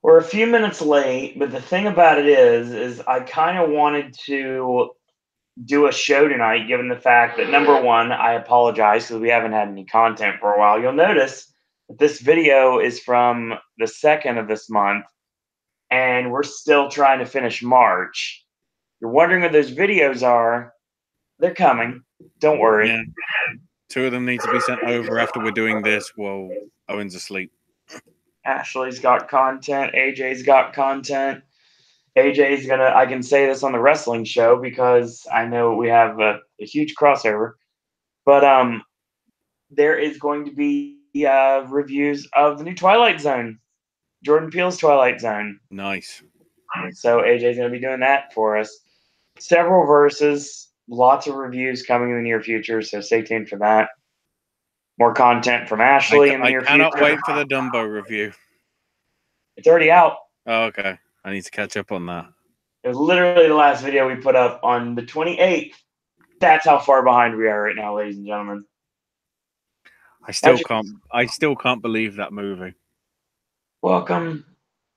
We're a few minutes late, but the thing about it is I kind of wanted to do a show tonight, given the fact that number one, I apologize because we haven't had any content for a while. You'll notice that this video is from the 2nd of this month, and we're still trying to finish March. You're wondering what those videos are. They're coming. Don't worry. Yeah. 2 of them need to be sent over after we're doing this while Owen's asleep. Ashley's got content. AJ's got content. AJ's gonna. I can say this on the wrestling show because I know we have a huge crossover. But there is going to be reviews of the new Twilight Zone, Jordan Peele's Twilight Zone. Nice. So AJ's going to be doing that for us. Several verses, lots of reviews coming in the near future. So stay tuned for that. More content from Ashley in the near future. I cannot wait for the Dumbo review. It's already out. Oh, okay. I need to catch up on that. It was literally the last video we put up on the 28th. That's how far behind we are right now, ladies and gentlemen. I still can't believe that movie. Welcome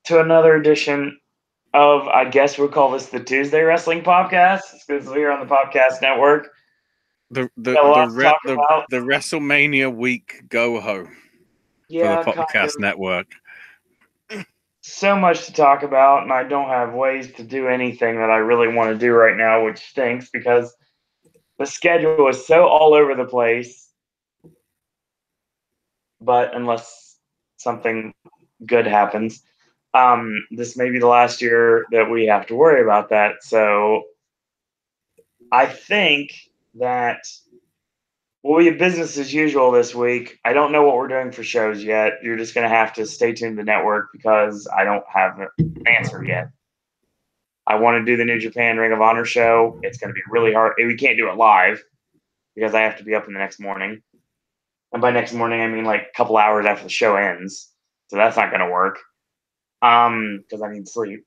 to another edition of, I guess we'll call this the Tuesday Wrestling Popcast, exclusively here on the Popcast Network. The WrestleMania week go-ho for the Popcast Network. So much to talk about, and I don't have ways to do anything that I really want to do right now, which stinks because the schedule is so all over the place. But unless something good happens, this may be the last year that we have to worry about that. So I think that we'll be business as usual this week. I don't know what we're doing for shows yet. You're just going to have to stay tuned to the network because I don't have an answer yet. I want to do the New Japan Ring of Honor show. It's going to be really hard. We can't do it live because I have to be up in the next morning. And by next morning, I mean like a couple hours after the show ends. So that's not going to work because I need sleep.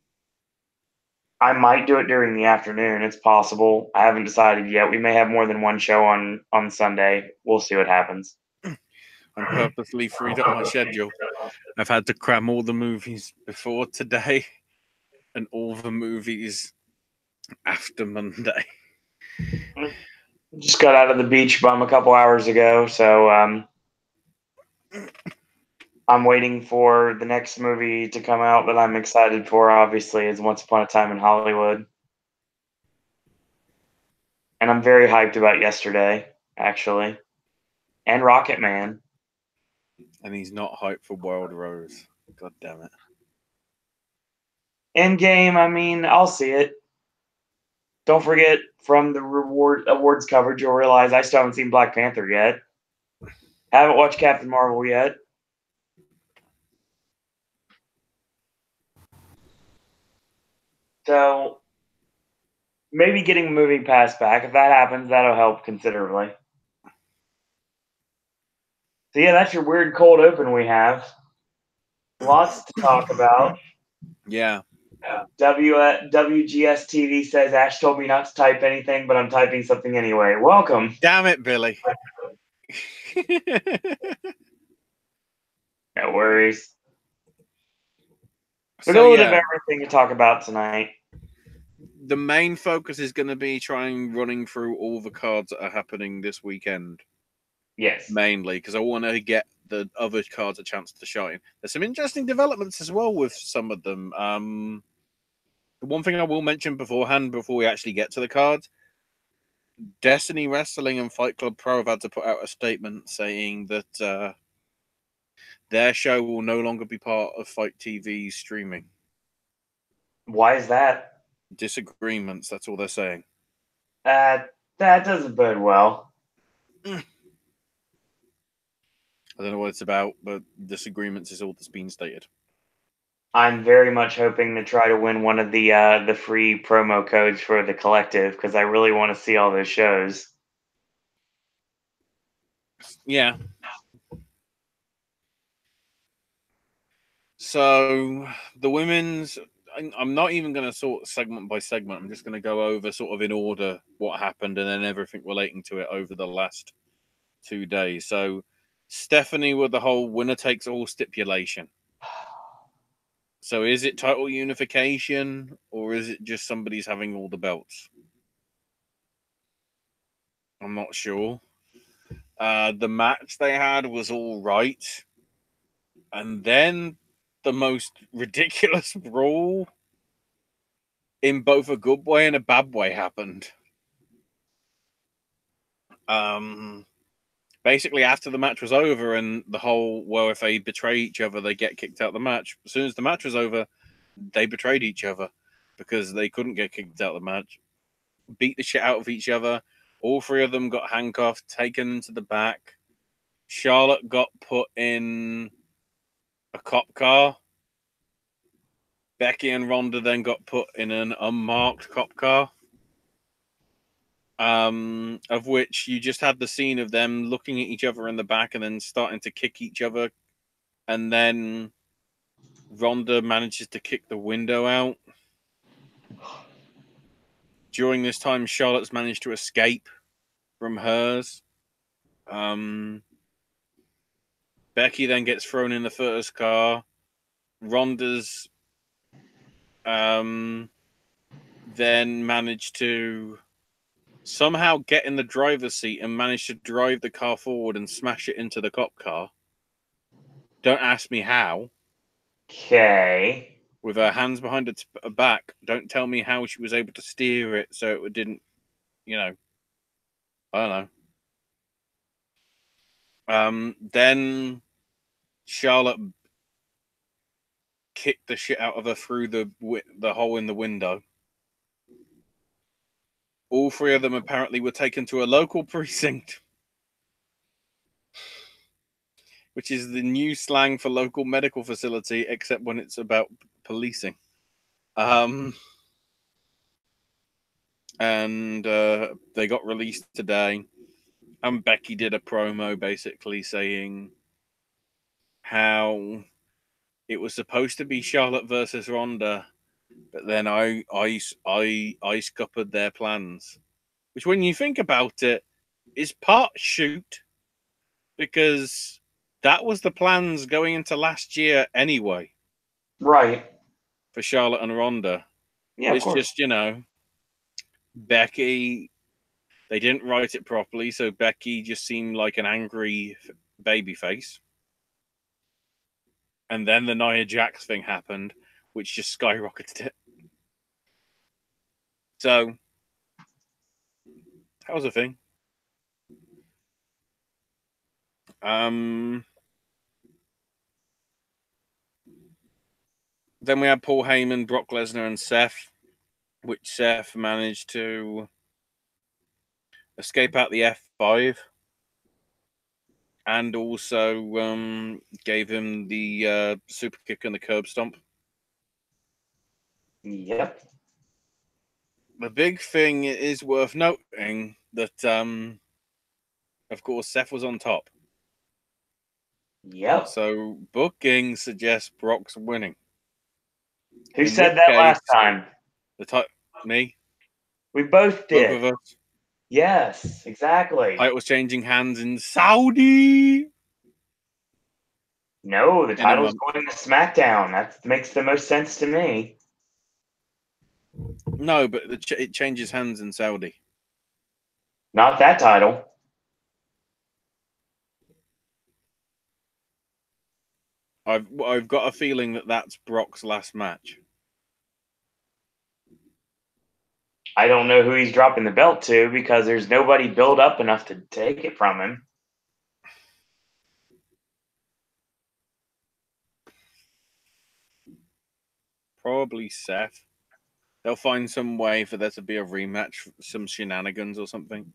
I might do it during the afternoon. It's possible. I haven't decided yet. We may have more than one show on Sunday. We'll see what happens. I'm purposely freed up my schedule. I've had to cram all the movies before today and all the movies after Monday. Just got out of the beach bum a couple hours ago, so I'm waiting for the next movie to come out that I'm excited for, obviously, is Once Upon a Time in Hollywood. And I'm very hyped about Yesterday, actually. And Rocket Man. And he's not hyped for Wild Rose. God damn it. Endgame, I mean, I'll see it. Don't forget, from the awards coverage, you'll realize I still haven't seen Black Panther yet. Haven't watched Captain Marvel yet. So, maybe getting Moving Pass back. If that happens, that'll help considerably. So, yeah, that's your weird cold open we have. Lots to talk about. Yeah. WGS TV says Ash told me not to type anything, but I'm typing something anyway. Welcome. Damn it, Billy. No worries. We've got a little bit of everything to talk about tonight. The main focus is going to be running through all the cards that are happening this weekend. Yes. Mainly, because I want to get the other cards a chance to shine. There's some interesting developments as well with some of them. The one thing I will mention beforehand, before we actually get to the cards, Destiny Wrestling and Fight Club Pro have had to put out a statement saying that their show will no longer be part of Fight TV's streaming. Why is that? Disagreements, that's all they're saying. That doesn't bode well. I don't know what it's about, but disagreements is all that's been stated. I'm very much hoping to try to win one of the free promo codes for the collective because I really want to see all those shows. Yeah. So the women's, I'm not even going to sort segment by segment. I'm just going to go over sort of in order what happened and then everything relating to it over the last 2 days. So Stephanie with the whole winner takes all stipulation. So is it title unification, or is it just somebody's having all the belts? I'm not sure. The match they had was all right. And then the most ridiculous brawl in both a good way and a bad way happened. Basically, after the match was over and the whole, well, if they betray each other, they get kicked out of the match. As soon as the match was over, they betrayed each other because they couldn't get kicked out of the match. Beat the shit out of each other. All three of them got handcuffed, taken into the back. Charlotte got put in a cop car. Becky and Ronda then got put in an unmarked cop car. Of which you just had the scene of them looking at each other in the back and then starting to kick each other. And then Ronda manages to kick the window out. During this time, Charlotte's managed to escape from hers. Becky then gets thrown in the first car. Ronda's then managed to somehow get in the driver's seat and manage to drive the car forward and smash it into the cop car. Don't ask me how. Okay. With her hands behind her back. Don't tell me how she was able to steer it so it didn't, I don't know. Then Charlotte kicked the shit out of her through the hole in the window. All three of them apparently were taken to a local precinct, which is the new slang for local medical facility, except when it's about policing. And they got released today. And Becky did a promo basically saying how it was supposed to be Charlotte versus Ronda, but then I scuppered their plans. Which, when you think about it, is part shoot, because that was the plans going into last year anyway. Right. For Charlotte and Ronda. Yeah, it's just, Becky, they didn't write it properly, so Becky just seemed like an angry baby face. And then the Nia Jax thing happened, which just skyrocketed it. So, that was a thing. Then we had Paul Heyman, Brock Lesnar, and Seth, which Seth managed to escape out the F5 and also gave him the super kick and the curb stomp. Yep. The big thing is worth noting that, of course, Seth was on top. Yep. So booking suggests Brock's winning. Who said that last time? Me. We both did. Both of us. Yes, exactly. It was changing hands in Saudi. No, the title's going to SmackDown. That makes the most sense to me. No, but it changes hands in Saudi. Not that title. I've got a feeling that that's Brock's last match. I don't know who he's dropping the belt to because there's nobody built up enough to take it from him. Probably Seth. They'll find some way for there to be a rematch, some shenanigans or something.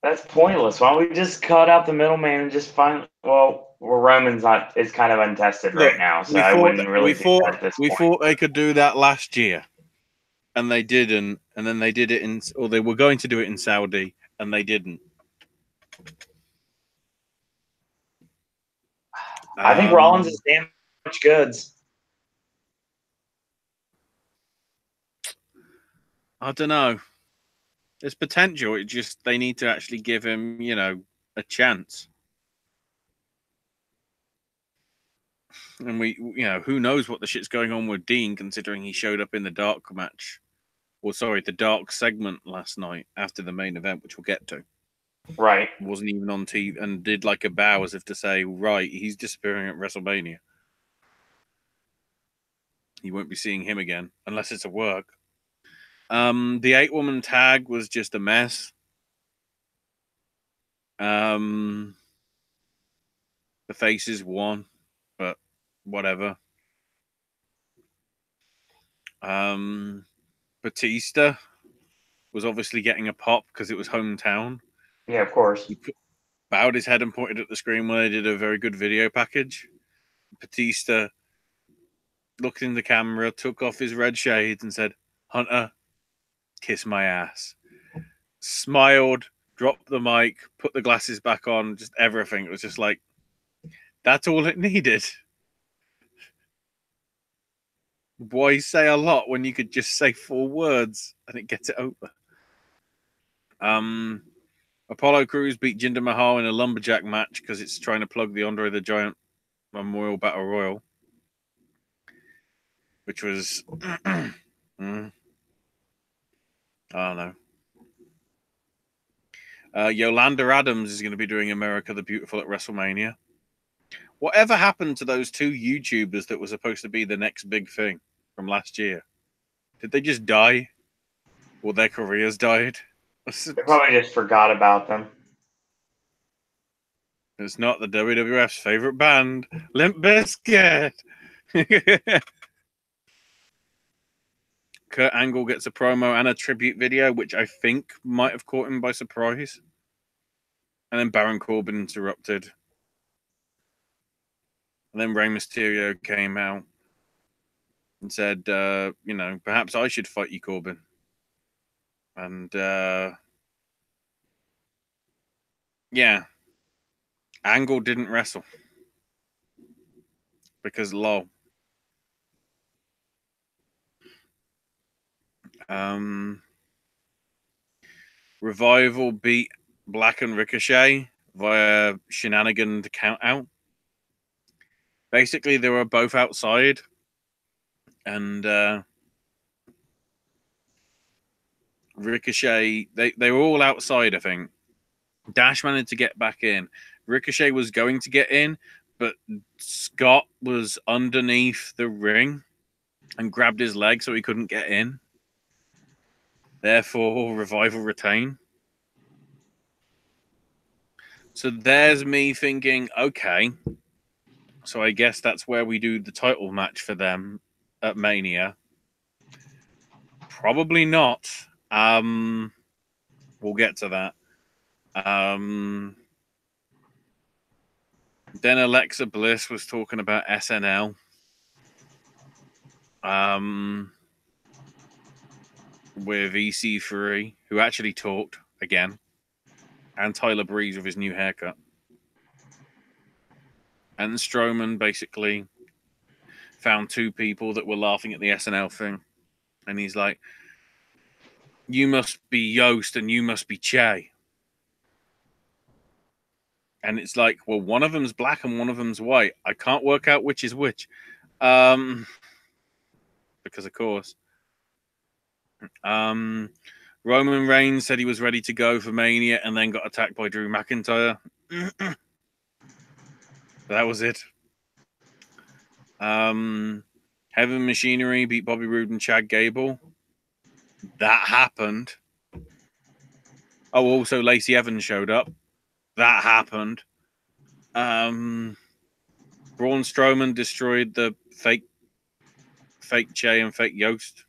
That's pointless. Why don't we just cut out the middleman and just find? Well, Roman's is kind of untested right now, so I wouldn't really think that at this point. We thought they could do that last year, and they didn't. And then they did it or they were going to do it in Saudi, and they didn't. I think Rollins is damn much goods. I don't know. There's potential. They need to actually give him, a chance. And who knows what the shit's going on with Dean, considering he showed up in the dark match. Or sorry, the dark segment last night after the main event, which we'll get to. Right. Wasn't even on TV and did like a bow as if to say, right, he's disappearing at WrestleMania. You won't be seeing him again unless it's at work. The 8-woman tag was just a mess. The faces won, but whatever. Batista was obviously getting a pop because it was hometown. Yeah, of course. He bowed his head and pointed at the screen when they did a very good video package. Batista looked in the camera, took off his red shades and said, "Hunter, kiss my ass." Smiled, dropped the mic, put the glasses back on, just everything. It was just like, that's all it needed. Why say a lot when you could just say 4 words and it gets it over? Apollo Crews beat Jinder Mahal in a lumberjack match because it's trying to plug the Andre the Giant Memorial Battle Royal, which was I don't know. Yolanda Adams is going to be doing America the Beautiful at WrestleMania. Whatever happened to those 2 YouTubers that were supposed to be the next big thing from last year? Did they just die? Or their careers died? They probably just forgot about them. It's not the WWF's favorite band, Limp Bizkit. Kurt Angle gets a promo and a tribute video, which I think might have caught him by surprise. And then Baron Corbin interrupted. And then Rey Mysterio came out and said, perhaps I should fight you, Corbin. And, yeah. Angle didn't wrestle. Because lol. Revival beat Black and Ricochet via shenanigan to count out. Basically, they were both outside. And Ricochet, they were all outside, I think. Dash managed to get back in. Ricochet was going to get in, but Scott was underneath the ring and grabbed his leg so he couldn't get in. Therefore, Revival retain. So there's me thinking, okay, so I guess that's where we do the title match for them at Mania. Probably not. We'll get to that. Then Alexa Bliss was talking about SNL. With EC3, who actually talked again, and Tyler Breeze with his new haircut. And Strowman basically found 2 people that were laughing at the SNL thing. And he's like, you must be Yost and you must be Che. And it's like, well, one of them's black and one of them's white. I can't work out which is which. Because of course. Roman Reigns said he was ready to go for Mania and then got attacked by Drew McIntyre. That was it. Heaven Machinery beat Bobby Roode and Chad Gable. That happened. Oh, also Lacey Evans showed up. That happened. Braun Strowman destroyed the fake Che and fake Yost.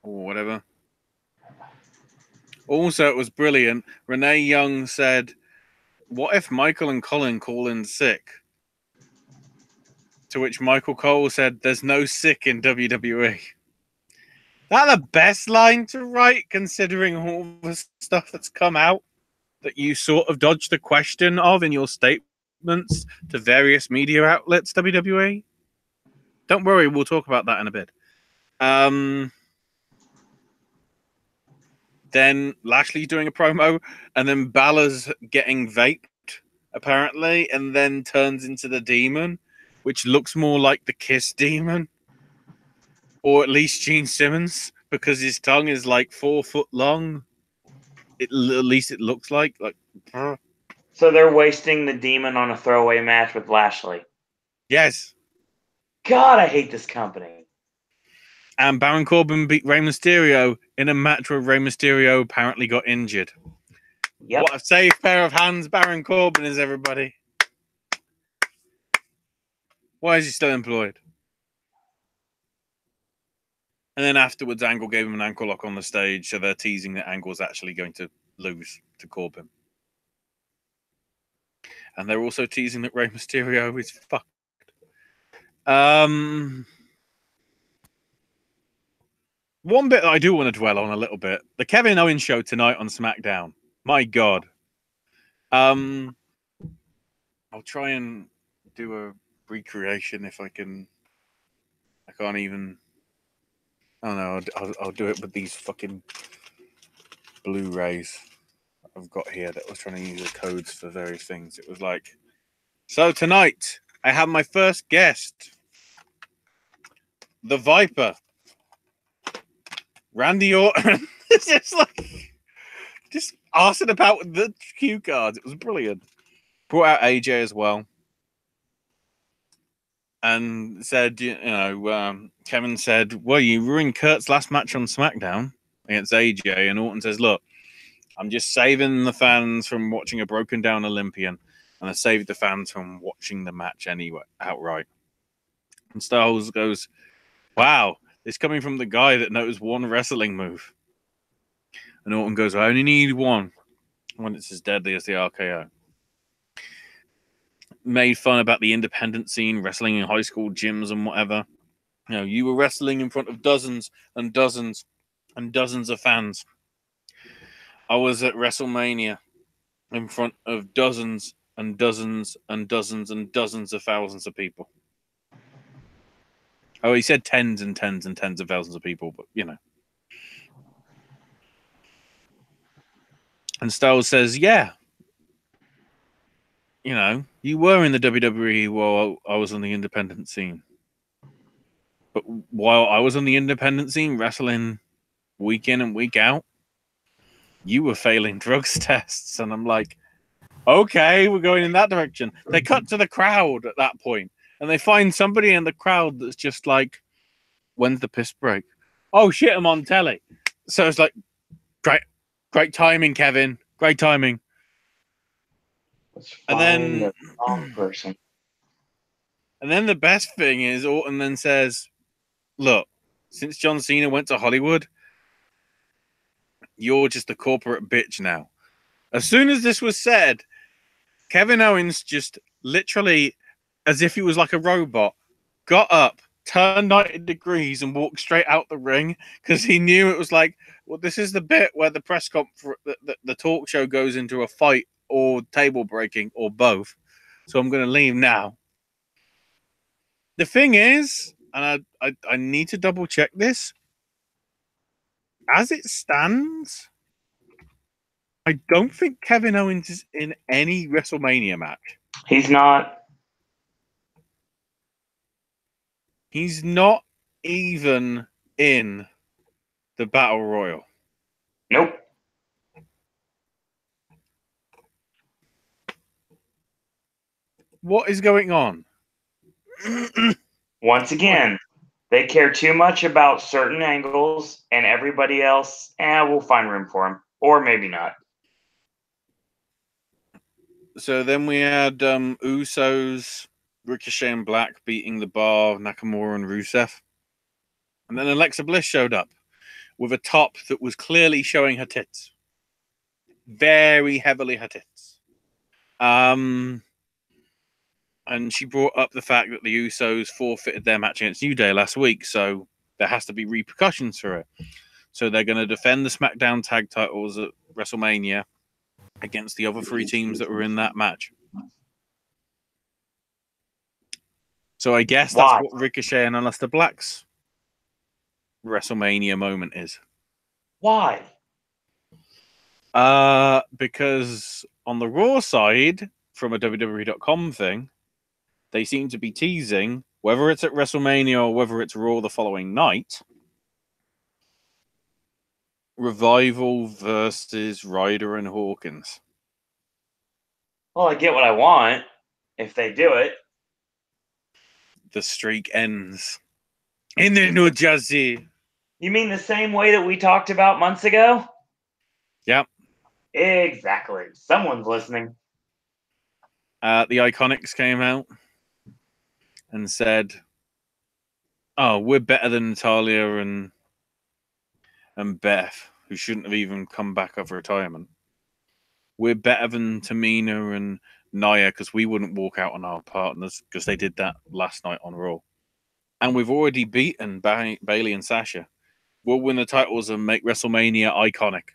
Or whatever. Also, it was brilliant. Renee Young said, what if Michael and Colin call in sick? To which Michael Cole said, there's no sick in WWE. That the best line to write, considering all the stuff that's come out that you sort of dodged the question of in your statements to various media outlets, WWE? Don't worry, we'll talk about that in a bit. Then Lashley's doing a promo, and then Balor's getting vaped apparently, and then turns into the demon, which looks more like the Kiss demon, or at least Gene Simmons, because his tongue is like 4 foot long. At least it looks like. So they're wasting the demon on a throwaway match with Lashley. Yes. God, I hate this company. And Baron Corbin beat Rey Mysterio in a match where Rey Mysterio apparently got injured. Yep. What a safe pair of hands Baron Corbin is, everybody. Why is he still employed? And then afterwards, Angle gave him an ankle lock on the stage, so they're teasing that Angle's actually going to lose to Corbin. And they're also teasing that Rey Mysterio is fucked. One bit that I do want to dwell on a little bit, the Kevin Owens show tonight on SmackDown. My God. I'll try and do a recreation if I can. I can't even. I don't know. I'll do it with these fucking Blu-rays I've got here that was trying to use the codes for various things. It was like, so tonight I have my first guest, the Viper, Randy Orton. It's just arsing about with the cue cards. It was brilliant. Brought out AJ as well. And said, Kevin said, well, you ruined Kurt's last match on SmackDown against AJ. And Orton says, look, I'm just saving the fans from watching a broken down Olympian. And I saved the fans from watching the match anyway, outright. And Styles goes, wow, it's coming from the guy that knows one wrestling move. And Orton goes, I only need one. When it's as deadly as the RKO. Made fun about the independent scene, wrestling in high school gyms and whatever. You know, you were wrestling in front of dozens and dozens and dozens of fans. I was at WrestleMania in front of dozens and dozens and dozens and dozens of thousands of people. Oh, he said tens and tens and tens of thousands of people, but you know. And Styles says, yeah, you know, you were in the WWE while I was on the independent scene. But while I was on the independent scene, wrestling week in and week out, you were failing drugs tests. And I'm like, okay, we're going in that direction. They cut to the crowd at that point, and they find somebody in the crowd that's just like, when's the piss break? Oh, shit, I'm on telly. So it's like, great timing, Kevin. Great timing. And then the wrong person. And then the best thing is Orton then says, look, since John Cena went to Hollywood, you're just a corporate bitch now. As soon as this was said, Kevin Owens just literally, as if he was like a robot, got up, turned 90 degrees and walked straight out the ring because he knew it was like, well, this is the bit where the press conference, the talk show goes into a fight or table breaking or both. So I'm going to leave now. The thing is, and I need to double check this, as it stands, I don't think Kevin Owens is in any WrestleMania match. He's not. He's not even in the Battle Royal. Nope. What is going on? Once again, they care too much about certain angles, and everybody else, we'll find room for him. Or maybe not. So then we had Usos, Ricochet and Black beating the Bar, Nakamura and Rusev. And then Alexa Bliss showed up with a top that was clearly showing her tits. Very heavily her tits. And she brought up the fact that the Usos forfeited their match against New Day last week, so there has to be repercussions for it. So they're going to defend the SmackDown tag titles at WrestleMania against the other three teams that were in that match. So I guess that's what Ricochet and Aleister Black's WrestleMania moment is. Why? Because on the Raw side, from a WWE.com thing, they seem to be teasing, whether it's at WrestleMania or whether it's Raw the following night, Revival versus Ryder and Hawkins. Well, I get what I want if they do it. The streak ends in the New Jersey. You mean the same way that we talked about months ago? Yep. Exactly. Someone's listening. The Iconics came out and said, "Oh, we're better than Natalia and Beth, who shouldn't have even come back of retirement. We're better than Tamina and Nia because we wouldn't walk out on our partners because they did that last night on Raw. And we've already beaten Bayley and Sasha. We'll win the titles and make WrestleMania iconic."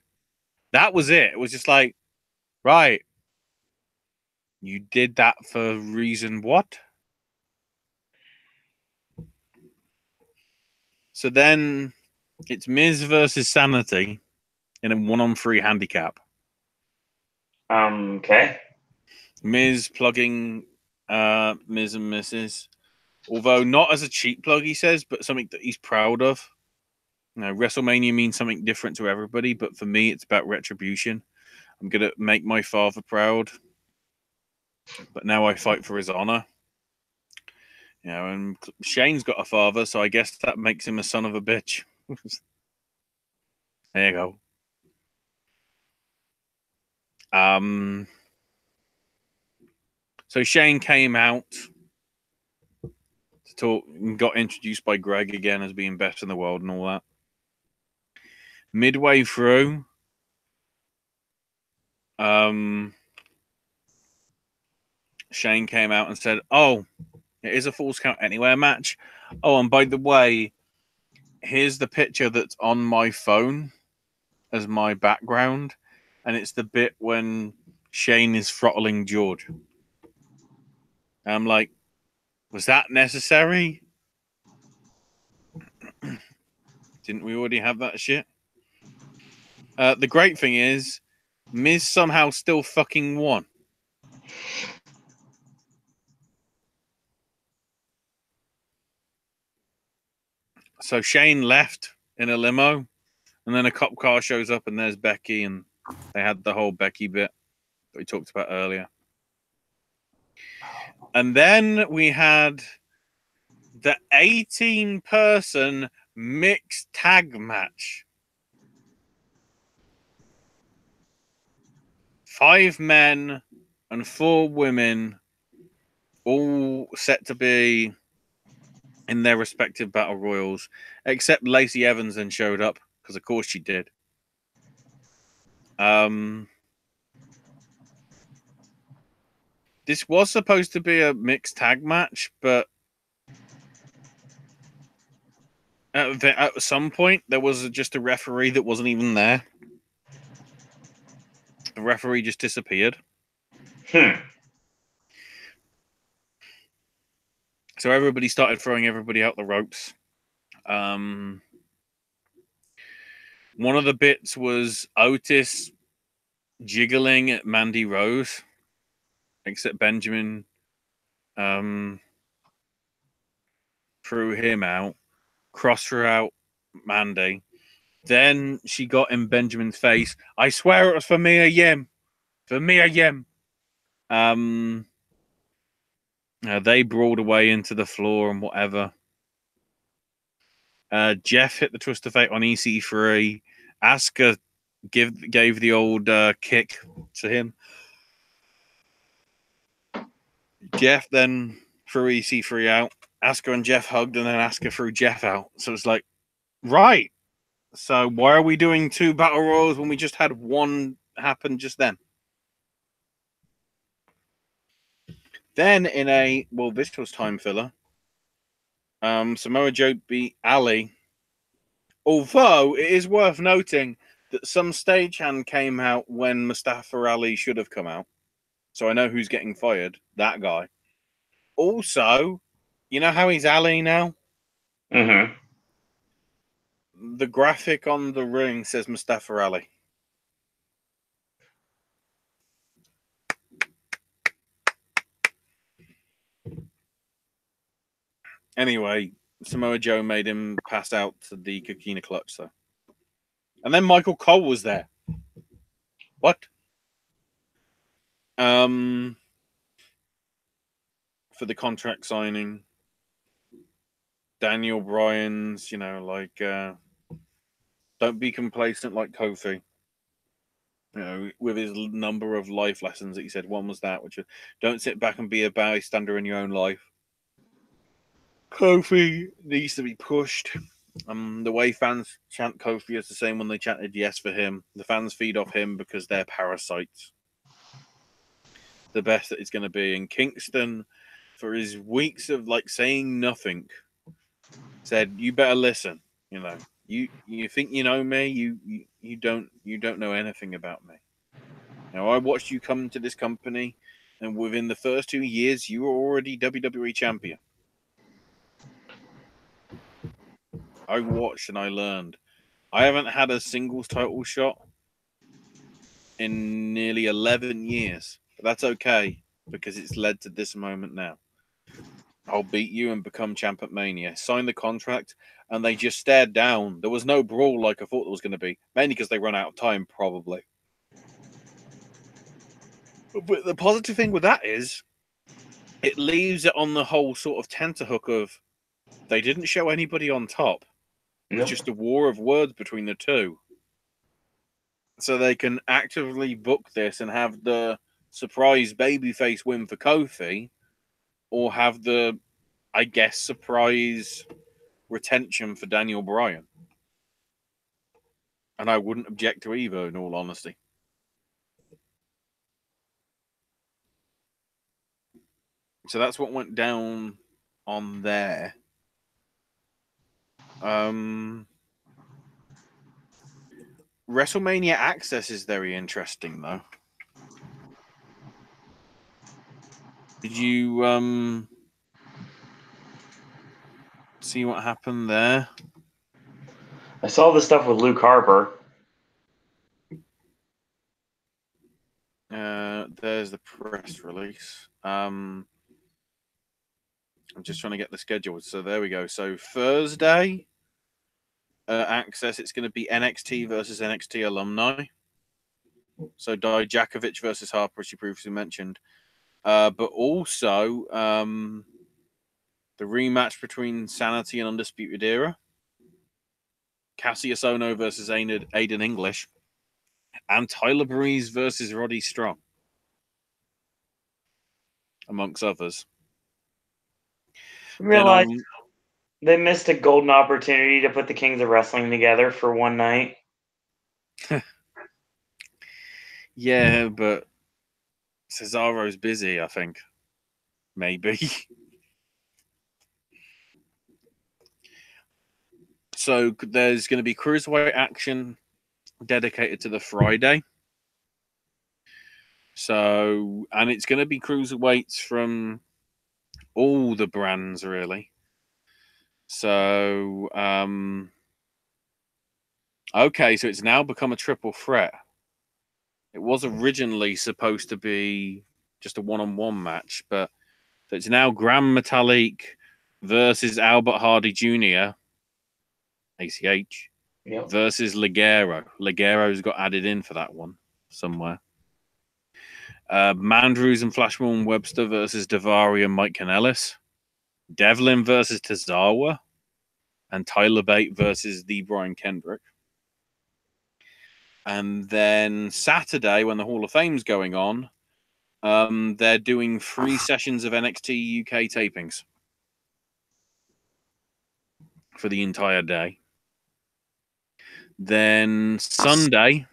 That was it. It was just like, right, you did that for reason what? So then it's Miz versus Sanity in a 1-on-3 handicap. Okay. Miz plugging Miz and Mrs. Although not as a cheap plug, he says, but something that he's proud of. You know, WrestleMania means something different to everybody, but for me, it's about retribution. I'm going to make my father proud, but now I fight for his honor. You know, and Shane's got a father, so I guess that makes him a son of a bitch. There you go. So Shane came out to talk and got introduced by Greg again as being best in the world and all that. Midway through, Shane came out and said, "Oh, it is a Falls Count Anywhere match. Oh, and by the way, here's the picture that's on my phone as my background, and it's the bit when Shane is throttling George." And I'm like, was that necessary? Didn't we already have that shit? The great thing is, Miz somehow still fucking won. So Shane left in a limo, and then a cop car shows up, and there's Becky, and they had the whole Becky bit that we talked about earlier. And then we had the 18-person mixed tag match. 5 men and 4 women, all set to be in their respective battle royals, except Lacey Evans then showed up, because of course she did. This was supposed to be a mixed tag match, but at some point there was just a referee that wasn't even there. The referee just disappeared. So everybody started throwing everybody out the ropes. One of the bits was Otis jiggling at Mandy Rose, except Benjamin threw him out, cross threw out Mandy. Then she got in Benjamin's face. I swear it was for Mia Yim. For Mia Yim. They brawled away into the floor and whatever. Jeff hit the Twist of Fate on EC3. Asuka gave the old kick to him. Jeff then threw EC3 out. Asuka and Jeff hugged, and then Asuka threw Jeff out. So it's like, right. So why are we doing 2 battle royals when we just had one happen just then? Then this was time filler. Samoa Joe beat Ali. Although it is worth noting that some stagehand came out when Mustafa Ali should have come out. So I know who's getting fired. That guy. Also, you know how he's Ali now? Mm-hmm. The graphic on the ring says Mustafa Ali. Anyway, Samoa Joe made him pass out to the Coquina clutch, so. And then Michael Cole was there. What? For the contract signing. Daniel Bryan's, don't be complacent like Kofi. With his number of life lessons that he said. One was that, which was, don't sit back and be a bystander in your own life. Kofi needs to be pushed. The way fans chant Kofi is the same when they chanted yes for him. The fans feed off him because they're parasites. The best that it's going to be. In Kingston, for his weeks of saying nothing, said, "You better listen. You think you know me. You don't know anything about me. Now I watched you come to this company, and within the first 2 years, you were already WWE champion. I watched and I learned. I haven't had a singles title shot in nearly 11 years, but that's okay because it's led to this moment now. I'll beat you and become champ at Mania." Sign the contract, and they just stared down. There was no brawl like I thought there was going to be, mainly because they run out of time, probably. But the positive thing with that is it leaves it on the whole sort of tenterhook of they didn't show anybody on top. It was just a war of words between the two. So they can actively book this and have the surprise babyface win for Kofi, or have the, I guess, surprise retention for Daniel Bryan. And I wouldn't object to either, in all honesty. So that's what went down on there. WrestleMania Access is very interesting, though. Did you see what happened there? I saw the stuff with Luke Harper. There's the press release. I'm just trying to get the schedule. So there we go. So Thursday, Access, it's going to be NXT versus NXT alumni. So Dijakovic versus Harper, as you previously mentioned. But also the rematch between Sanity and Undisputed Era. Cassius Ohno versus Aiden English. And Tyler Breeze versus Roddy Strong. Amongst others. Realize they missed a golden opportunity to put the Kings of Wrestling together for one night. Yeah, but Cesaro's busy, I think. Maybe. So there's going to be cruiserweight action dedicated to the Friday. So, and it's going to be cruiserweights from all the brands, really. So, okay, so it's now become a triple threat. It was originally supposed to be just a one-on-one match, but so it's now Gran Metalik versus Albert Hardy Jr., ACH, versus Ligero. Ligero's got added in for that one somewhere. Mandrews and Flashmore Webster versus Davari and Mike Kanellis. Devlin versus Tozawa. And Tyler Bate versus the Brian Kendrick. And then Saturday, when the Hall of Fame's going on, they're doing 3 sessions of NXT UK tapings for the entire day. Then Sunday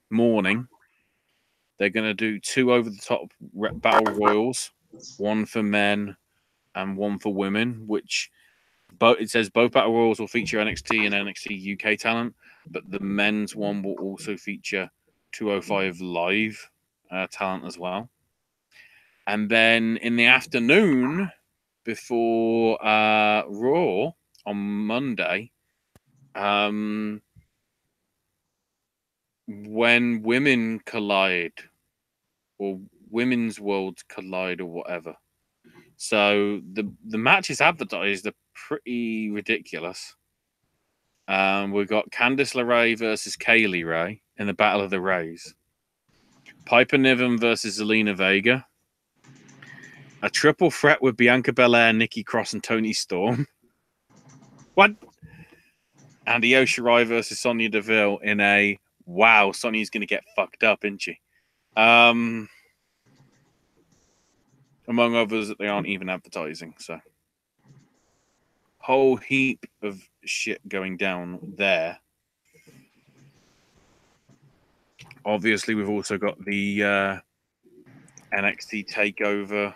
morning, they're going to do 2 over-the-top battle royals, one for men and one for women, which it says both battle royals will feature NXT and NXT UK talent, but the men's one will also feature 205 Live talent as well. And then in the afternoon, before Raw on Monday, when women collide, or women's worlds collide, or whatever, So the matches advertised are pretty ridiculous. We've got Candice LeRae versus Kaylee Ray in the Battle of the Rays. Piper Niven versus Zelina Vega. A triple threat with Bianca Belair, Nikki Cross, and Toni Storm. What? And Io Shirai versus Sonya Deville in a wow, Sonya's going to get fucked up, isn't she? Among others that they aren't even advertising. So, whole heap of shit going down there. Obviously, we've also got the NXT TakeOver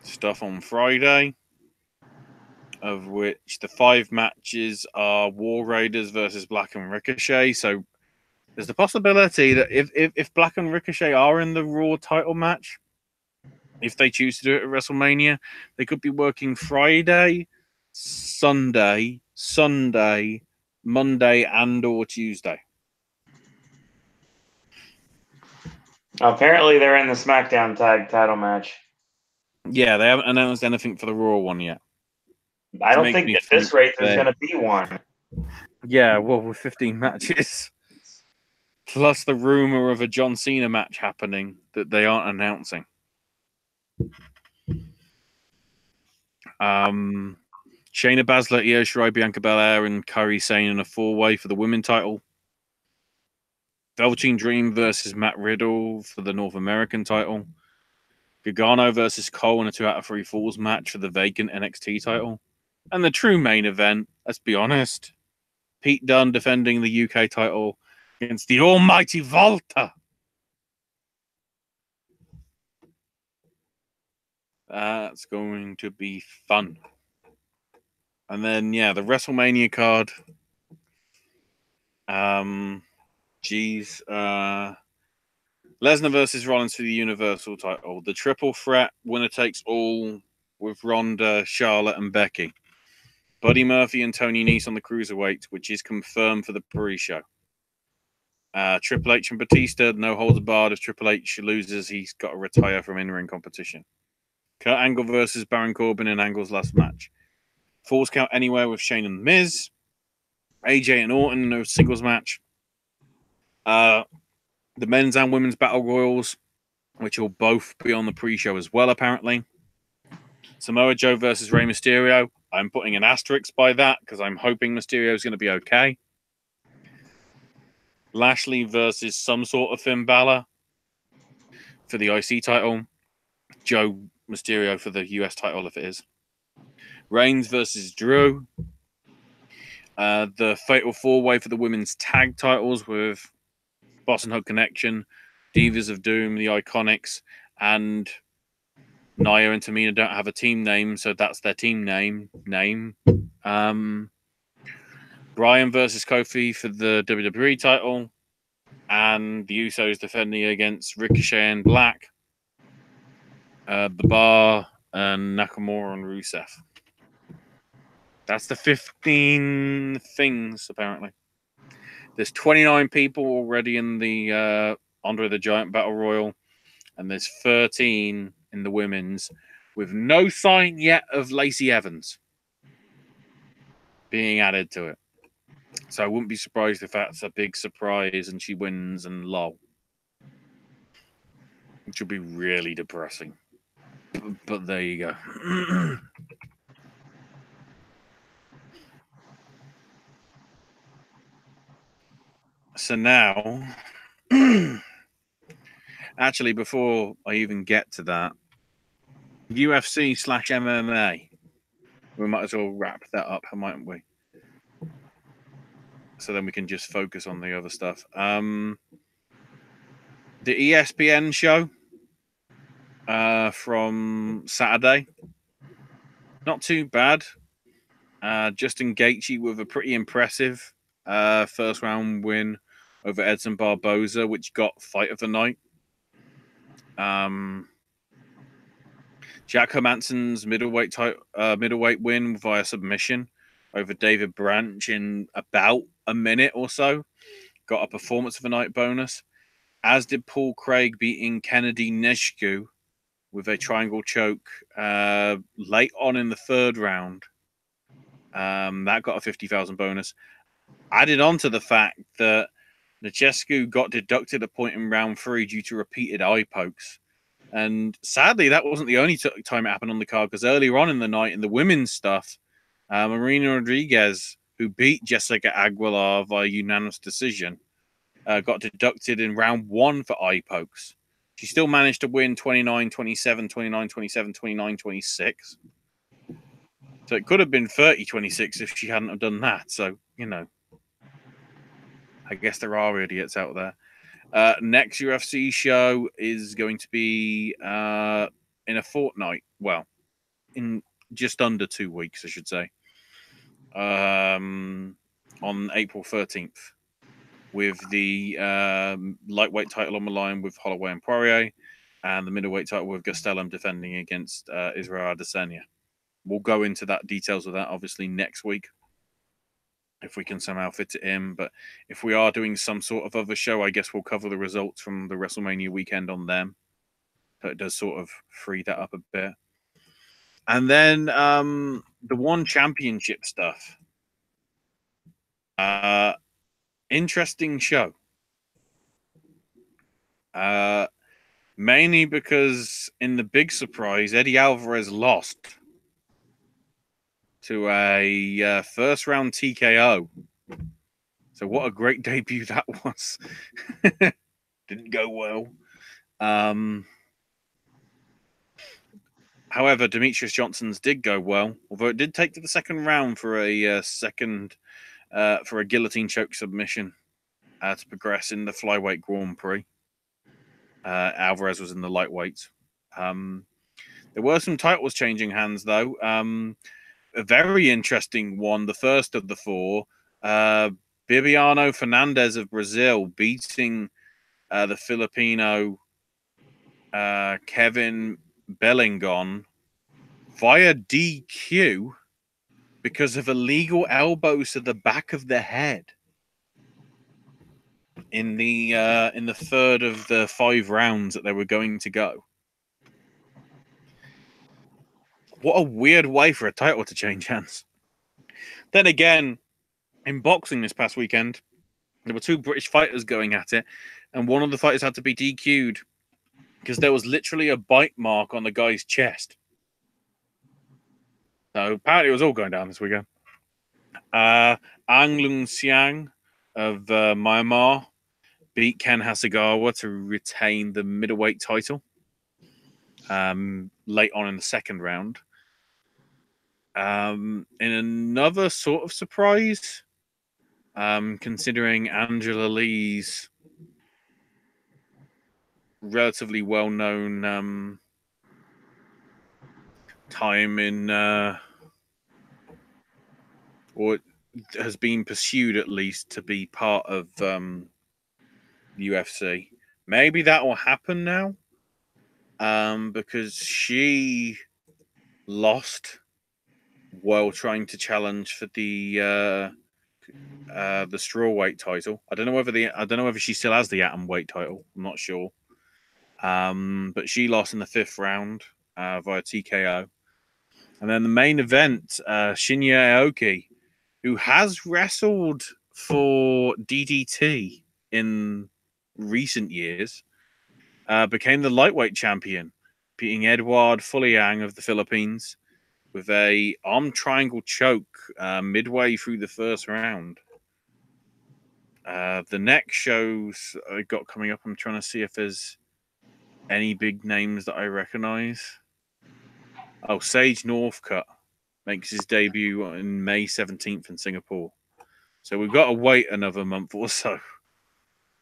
stuff on Friday, of which the 5 matches are War Raiders versus Black and Ricochet. So there's the possibility that if Black and Ricochet are in the Raw title match, if they choose to do it at WrestleMania, they could be working Friday, Sunday, Monday, and or Tuesday. Apparently, they're in the SmackDown Tag Title match. Yeah, they haven't announced anything for the Raw one yet. I don't think at this rate there's going to be one. Yeah, well, with 15 matches. Plus the rumor of a John Cena match happening that they aren't announcing. Shayna Baszler, Io Shirai, Bianca Belair, and Kairi Sane in a 4-way for the women's title. Velveteen Dream versus Matt Riddle for the North American title. Gargano versus Cole in a 2 out of 3 falls match for the vacant NXT title. And the true main event, let's be honest, Pete Dunne defending the UK title against the almighty Volta. That's going to be fun. And then, yeah, the WrestleMania card. Lesnar versus Rollins for the Universal title. The triple threat, winner takes all with Ronda, Charlotte, and Becky. Buddy Murphy and Tony Nese on the Cruiserweight, which is confirmed for the pre-show. Triple H and Batista, no holds barred. If Triple H loses, he's got to retire from in-ring competition. Kurt Angle versus Baron Corbin in Angle's last match. Falls Count Anywhere with Shane and Miz. AJ and Orton, no singles match. The men's and women's battle royals, which will both be on the pre-show as well, apparently. Samoa Joe versus Rey Mysterio. I'm putting an asterisk by that because I'm hoping Mysterio is going to be okay. Lashley versus some sort of Finn Balor for the IC title. Joe Mysterio for the US title, if it is. Reigns versus Drew. The Fatal 4-Way for the women's tag titles with Boss and Hug Connection, Divas of Doom, the Iconics, and Nia and Tamina don't have a team name, so that's their team name. Bryan versus Kofi for the WWE title, and the Usos defending against Ricochet and Black, The Bar, and Nakamura and Rusev. That's the 15 things, apparently. There's 29 people already in the Andre the Giant Battle Royal, and there's 13 in the women's, with no sign yet of Lacey Evans being added to it. So I wouldn't be surprised if that's a big surprise and she wins and lol. Which would be really depressing. But there you go. So now, actually, before I even get to that, UFC/MMA. We might as well wrap that up, mightn't we? So then we can just focus on the other stuff. The ESPN show from Saturday. Not too bad. Justin Gaethje with a pretty impressive first round win over Edson Barboza, which got fight of the night. Jack Hermansson's middleweight win via submission over David Branch in about a minute or so got a performance of the night bonus, as did Paul Craig beating Kennedy Neshku with a triangle choke late on in the third round. That got a 50,000 bonus. Added on to the fact that Nechescu got deducted a point in round 3 due to repeated eye pokes. And sadly, that wasn't the only time it happened on the card, because earlier on in the night, in the women's stuff, Marina Rodriguez, who beat Jessica Aguilar via unanimous decision, got deducted in round 1 for eye pokes. She still managed to win 29-27, 29-27, 29-26. So it could have been 30-26 if she hadn't have done that. So, you know, I guess there are idiots out there. Next UFC show is going to be in a fortnight. Well, in just under 2 weeks, I should say. On April 13th, with the lightweight title on the line with Holloway and Poirier, and the middleweight title with Gastelum defending against Israel Adesanya. We'll go into that details of that obviously next week, if we can somehow fit it in. But if we are doing some sort of other show, I guess we'll cover the results from the WrestleMania weekend on them. So it does sort of free that up a bit. And then the One Championship stuff. Interesting show. Mainly because in the big surprise, Eddie Alvarez lost to a first round TKO. So what a great debut that was. Didn't go well. However, Demetrius Johnson's did go well, although it did take to the second round for a for a guillotine choke submission to progress in the flyweight Grand Prix. Alvarez was in the lightweight. There were some titles changing hands, though. A very interesting one, the first of the 4. Bibiano Fernandes of Brazil beating the Filipino Kevin Bellingon via DQ because of illegal elbows to the back of the head in the third of the 5 rounds that they were going to go. What a weird way for a title to change hands. Then again, in boxing this past weekend, there were 2 British fighters going at it, and one of the fighters had to be DQ'd because there was literally a bite mark on the guy's chest. So apparently it was all going down this weekend. Ang Lung Xiang of Myanmar beat Ken Hasegawa to retain the middleweight title late on in the second round. In another sort of surprise, considering Angela Lee's relatively well-known time in or has been pursued at least to be part of UFC. Maybe that will happen now because she lost while trying to challenge for the strawweight title. I don't know whether she still has the atomweight title. I'm not sure. But she lost in the 5th round via TKO. And then the main event, Shinya Aoki, who has wrestled for DDT in recent years, became the lightweight champion, beating Edward Fuliang of the Philippines with a arm triangle choke midway through the first round. The next shows I got coming up, I'm trying to see if there's any big names that I recognize. Oh, Sage Northcutt makes his debut on May 17th in Singapore. So we've got to wait another month or so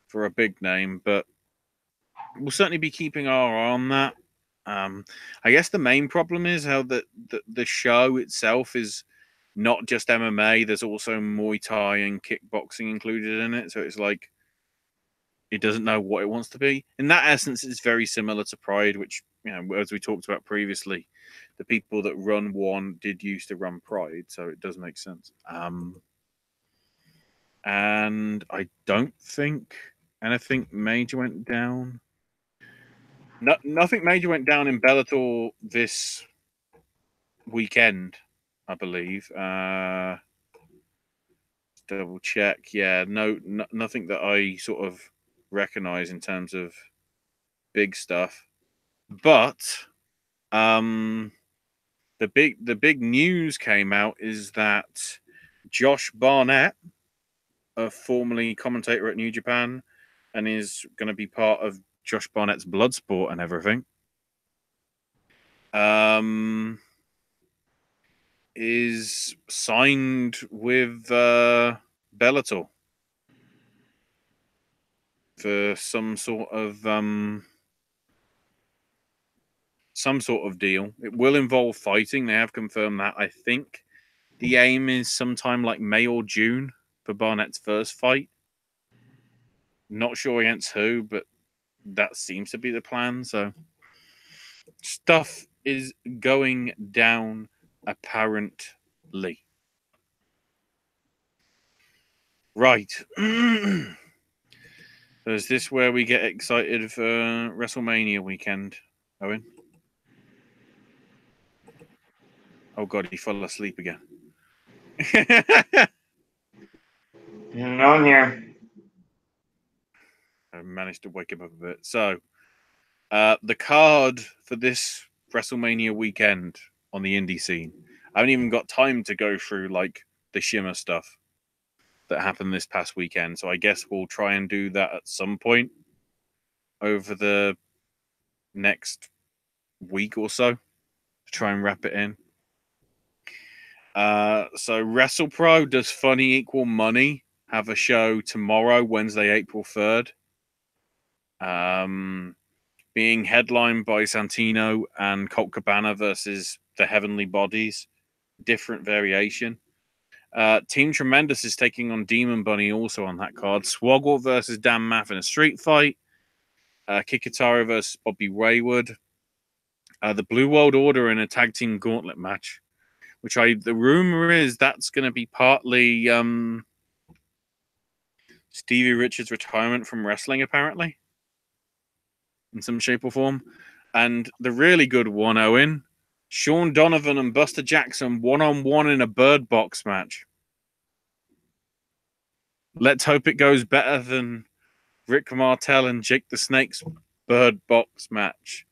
for a big name, but we'll certainly be keeping our eye on that. I guess the main problem is how the show itself is not just MMA. There's also Muay Thai and kickboxing included in it. So it's like it doesn't know what it wants to be. In that essence, it's very similar to Pride, which, you know, as we talked about previously, the people that run one did used to run Pride, so it does make sense. And I don't think anything major went down. Nothing major went down in Bellator this weekend, I believe. Double check. Yeah, nothing that I sort of recognize in terms of big stuff. But the big news came out is that Josh Barnett, a formerly commentator at New Japan, and is going to be part of Josh Barnett's Bloodsport and everything, is signed with Bellator for some sort of deal. It will involve fighting. They have confirmed that. I think the aim is sometime like May or June for Barnett's first fight. Not sure against who, but that seems to be the plan. So stuff is going down apparently. Right. So is this where we get excited for WrestleMania weekend, Owen? Oh God, he fell asleep again. No, I'm here. I managed to wake him up a bit. So, the card for this WrestleMania weekend on the indie scene. I haven't even got time to go through like the Shimmer stuff that happened this past weekend. So I guess we'll try and do that at some point over the next week or so to try and wrap it in. So WrestlePro does Funny Equal Money have a show tomorrow, Wednesday, April 3rd. Being headlined by Santino and Colt Cabana versus the Heavenly Bodies. Different variation. Team Tremendous is taking on Demon Bunny also on that card. Swoggle versus Dan Maff in a street fight. Kikutaro versus Bobby Wayward. The Blue World Order in a tag team gauntlet match. Which the rumor is that's going to be partly Stevie Richards' retirement from wrestling, apparently. In some shape or form. And the really good one, Owen, Sean Donovan and Buster Jackson one-on-one in a Bird Box match. Let's hope it goes better than Rick Martel and Jake the Snake's Bird Box match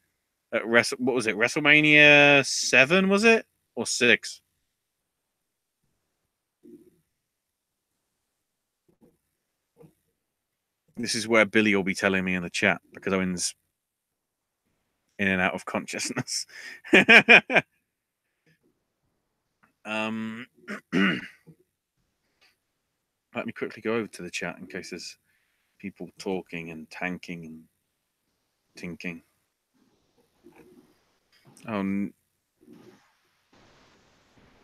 at what was it? WrestleMania 7, was it? Or 6? This is where Billy will be telling me in the chat because Owen's in and out of consciousness. Let me quickly go over to the chat in case there's people talking and tanking and tinking. Oh,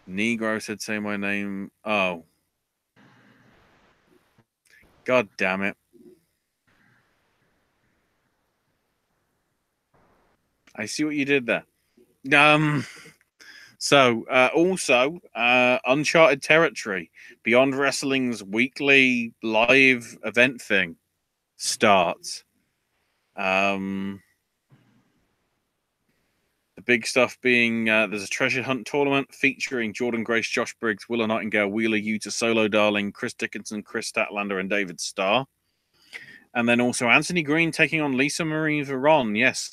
Negro said, say my name. Oh. God damn it. I see what you did there. So, also, Uncharted Territory, Beyond Wrestling's weekly live event thing starts. The big stuff being there's a treasure hunt tournament featuring Jordan Grace, Josh Briggs, Willow Nightingale, Wheeler Yuta, Solo Darling, Chris Dickinson, Chris Statlander, and David Starr. And then also Anthony Green taking on Lisa Marie Veron. Yes,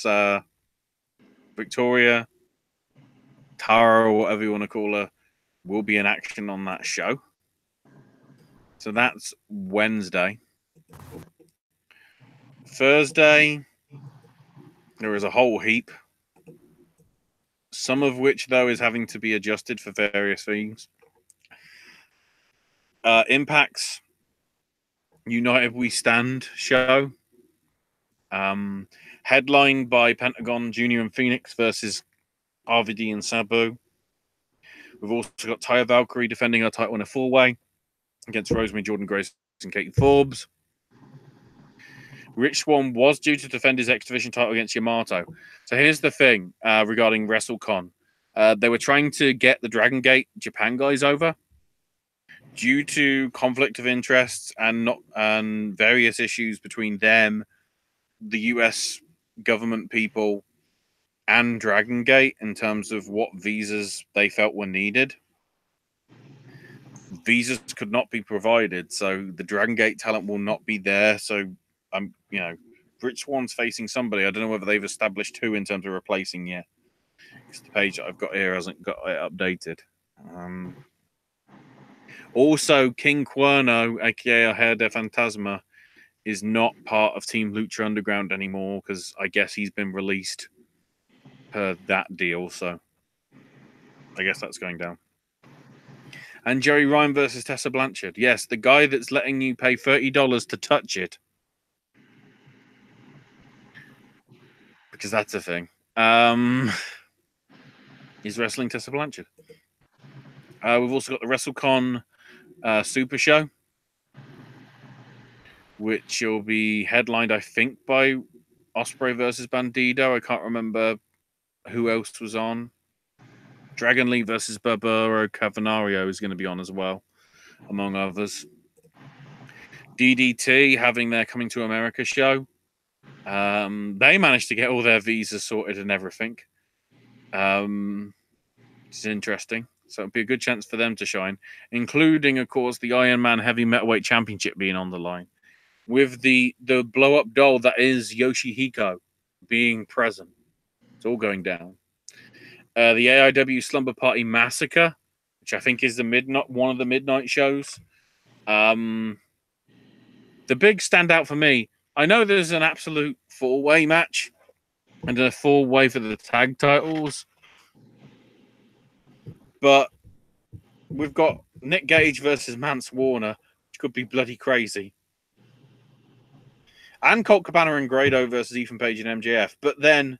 Victoria, Tara, or whatever you want to call her, will be in action on that show. So that's Wednesday. Thursday, there is a whole heap. Some of which, though, is having to be adjusted for various things. Impact's United We Stand show. Headlined by Pentagon Jr. and Phoenix versus RVD and Sabu. We've also got Taya Valkyrie defending her title in a four-way against Rosemary, Jordan Grace, and Katie Forbes. Rich Swann was due to defend his X Division title against Yamato. So here's the thing regarding WrestleCon. They were trying to get the Dragon Gate Japan guys over. Due to conflict of interests and various issues between them, the US government people and Dragon Gate in terms of what visas they felt were needed. Visas could not be provided, so the Dragon Gate talent will not be there. So Rich Swan's facing somebody. I don't know whether they've established who in terms of replacing yet, because the page that I've got here hasn't got it updated. Also, King Cuerno, aka Hair de Fantasma, is not part of Team Lucha Underground anymore because I guess he's been released per that deal. So I guess that's going down. And Jerry Ryan versus Tessa Blanchard. Yes, the guy that's letting you pay $30 to touch it. Because that's a thing. He's wrestling Tessa Blanchard. We've also got the WrestleCon Super Show, which will be headlined, I think, by Ospreay versus Bandido. I can't remember who else was on. Dragon Lee versus Barbaro Cavernario is going to be on as well, among others. DDT having their Coming to America show. They managed to get all their visas sorted and everything. It's interesting. So it'd be a good chance for them to shine, including, of course, the Iron Man Heavy Metalweight Championship being on the line, with the blow-up doll that is Yoshihiko being present. It's all going down. The AEW Slumber Party Massacre, which I think is one of the midnight shows. The big standout for me, I know there's an absolute four-way match and a four-way for the tag titles, but we've got Nick Gage versus Mance Warner, which could be bloody crazy. And Colt Cabana and Grado versus Ethan Page and MJF. But then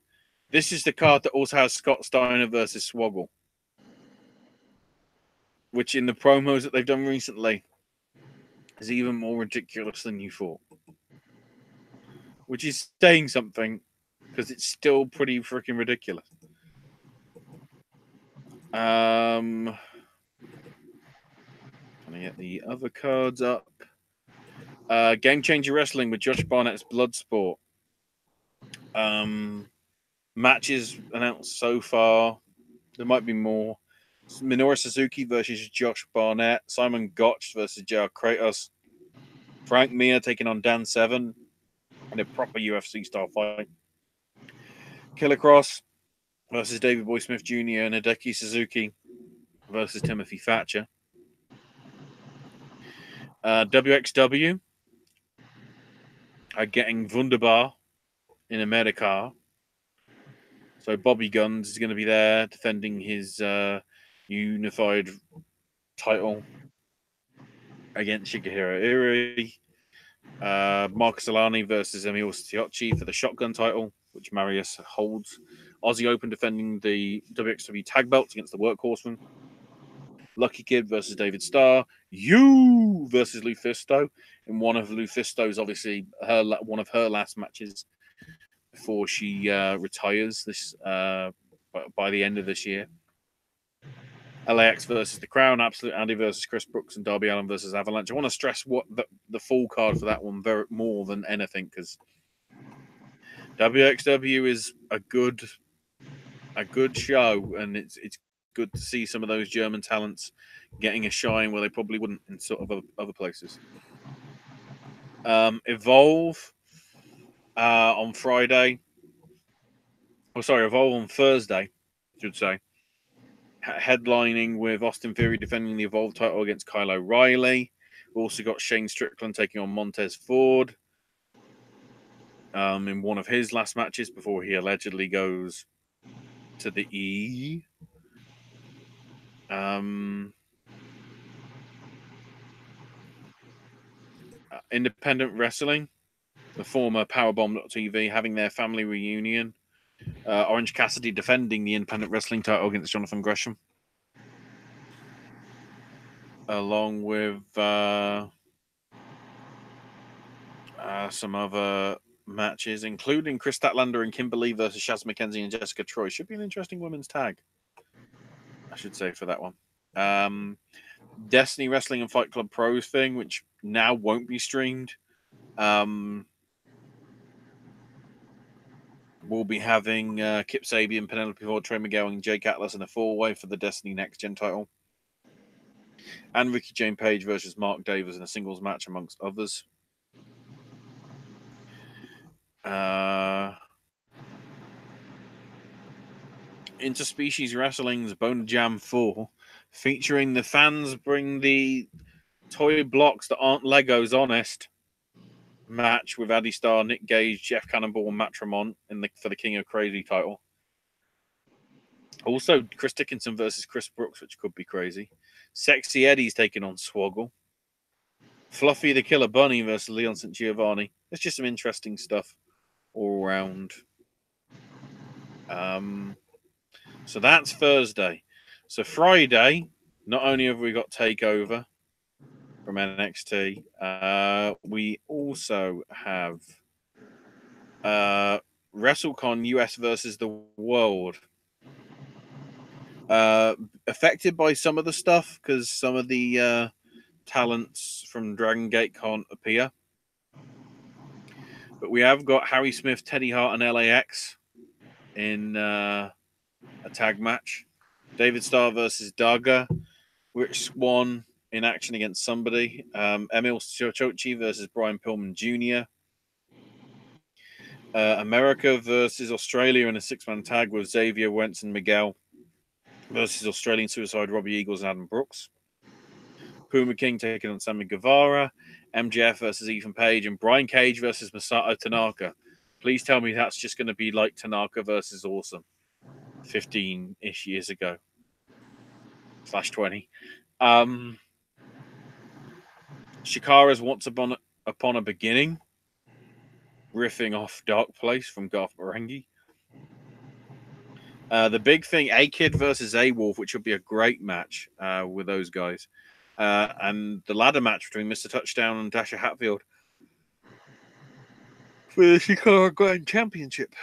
this is the card that also has Scott Steiner versus Swoggle, which in the promos that they've done recently is even more ridiculous than you thought. Which is saying something, because it's still pretty freaking ridiculous. Trying to get the other cards up. Game Changer Wrestling with Josh Barnett's Bloodsport. Matches announced so far. There might be more. Minoru Suzuki versus Josh Barnett. Simon Gotch versus JR Kratos. Frank Mir taking on Dan Severn in a proper UFC style fight. Killer Cross versus David Boy Smith Jr. and Hideki Suzuki versus Timothy Thatcher. WXW are getting Wunderbar in America. So Bobby Guns is going to be there defending his unified title against Shigehiro Iri. Marcus Alani versus Emil Stiocci for the shotgun title, which Marius holds. Aussie Open defending the WXW tag belts against the Workhorsemen. Lucky Kid versus David Starr. You versus Lufisto in one of Lufisto's, obviously, one of her last matches before she retires this by the end of this year. LAX versus The Crown, Absolute Andy versus Chris Brooks, and Darby Allin versus Avalanche. I want to stress what the full card for that one more than anything, because WXW is a good show, and it's good to see some of those German talents getting a shine where they probably wouldn't in sort of other places. Evolve on Friday. Evolve on Thursday, I should say. Headlining with Austin Theory defending the Evolve title against Kyle O'Reilly. We've also got Shane Strickland taking on Montez Ford in one of his last matches before he allegedly goes to the E. Independent Wrestling, the former Powerbomb.tv, having their family reunion. Orange Cassidy defending the Independent Wrestling title against Jonathan Gresham. Along with some other matches, including Chris Statlander and Kimberly versus Shaz McKenzie and Jessica Troy. Should be an interesting women's tag, I should say, for that one. Destiny Wrestling and Fight Club Pros thing, which now won't be streamed. We'll be having Kip Sabian, Penelope Ford, Trey Miguel, and Jake Atlas in a four-way for the Destiny Next Gen title. And Ricky Jane Page versus Mark Davis in a singles match, amongst others. Interspecies Wrestling's Bone Jam 4, featuring the fans bring the toy blocks that aren't Legos honest match with Addy Starr, Nick Gage, Jeff Cannonball, and Matt Tremont for the King of Crazy title. Also, Chris Dickinson versus Chris Brooks, which could be crazy. Sexy Eddie's taking on Swoggle. Fluffy the Killer Bunny versus Leon St. Giovanni. It's just some interesting stuff all around. So that's Thursday. So Friday, not only have we got TakeOver from NXT, we also have WrestleCon US versus the World. Affected by some of the stuff because some of the talents from Dragon Gate can't appear. But we have got Harry Smith, Teddy Hart, and LAX in a tag match. David Starr versus Daga. Rich Swann in action against somebody. Emil Chochi versus Brian Pillman Jr. America versus Australia in a six-man tag with Xavier Wentz and Miguel versus Australian Suicide Robbie Eagles and Adam Brooks. Puma King taking on Sammy Guevara. MJF versus Ethan Page. And Brian Cage versus Masato Tanaka. Please tell me that's just going to be like Tanaka versus Awesome 15-ish years ago. /20. Shikara's Once Upon a Beginning, riffing off Dark Place from Garth Marenghi. The big thing, A-Kid versus A-Wolf, which would be a great match with those guys. And the ladder match between Mr. Touchdown and Dasha Hatfield for the Shikara Grand Championship.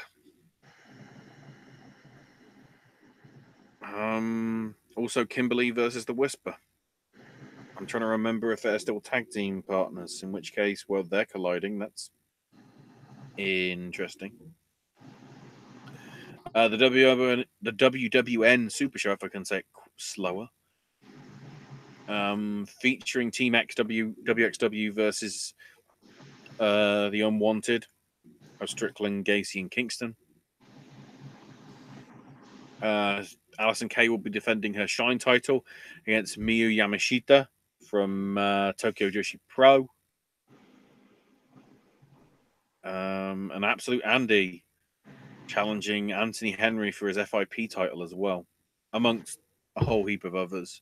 Also, Kimberly versus the Whisper. I'm trying to remember if they're still tag team partners, in which case, well, they're colliding. That's interesting. The WWN Super Show, if I can say it slower, featuring Team WXW versus the Unwanted of Strickland, Gacy, and Kingston. Allysin Kay will be defending her Shine title against Miyu Yamashita from Tokyo Joshi Pro. And Absolute Andy challenging Anthony Henry for his FIP title as well, amongst a whole heap of others.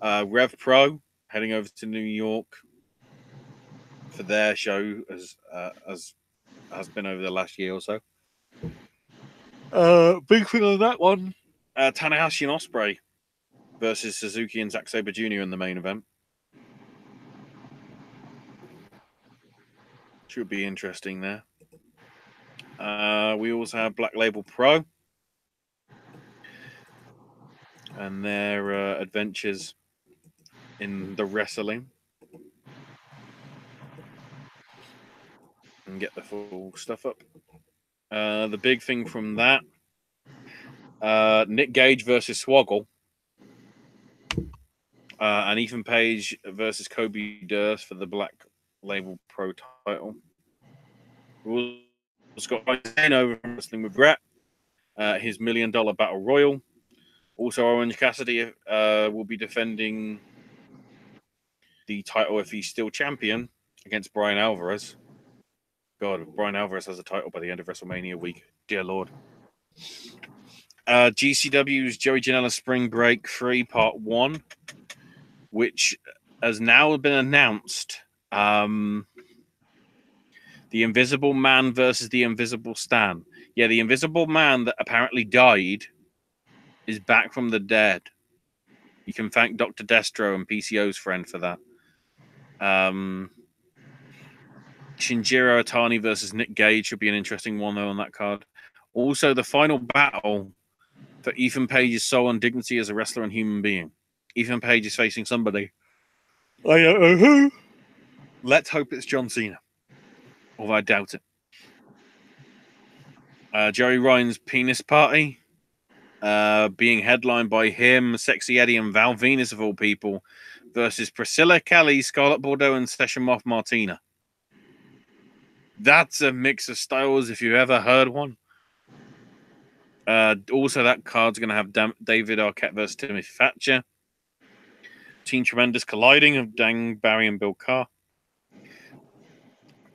Rev Pro heading over to New York for their show, as has been over the last year or so. Big thing on that one. Tanahashi and Ospreay versus Suzuki and Zack Sabre Jr. in the main event. Should be interesting there. We also have Black Label Pro and their adventures in the wrestling. And get the full stuff up. The big thing from that, Nick Gage versus Swoggle. And Ethan Page versus Kobe Durst for the Black Label Pro title. We've also got Zayn over from Wrestling with Brett, his $1 Million Battle Royal. Also, Orange Cassidy will be defending the title if he's still champion against Brian Alvarez. God, if Brian Alvarez has a title by the end of WrestleMania week, dear Lord. GCW's Joey Janela Spring Break 3 Part 1, which has now been announced. The Invisible Man versus the Invisible Stan. Yeah, the Invisible Man that apparently died is back from the dead. You can thank Dr. Destro and PCO's friend for that. Shinjiro Atani versus Nick Gage should be an interesting one, though, on that card. Also, the final battle for Ethan Page's soul and dignity as a wrestler and human being. Ethan Page is facing somebody. I don't know who. Let's hope it's John Cena. Although I doubt it. Joey Ryan's penis party, being headlined by him, Sexy Eddie, and Val Venus of all people, versus Priscilla Kelly, Scarlett Bordeaux, and Session Moth Martina. That's a mix of styles if you've ever heard one. Also, that card's going to have David Arquette versus Timothy Thatcher. Team Tremendous colliding of Dang Barry and Bill Carr.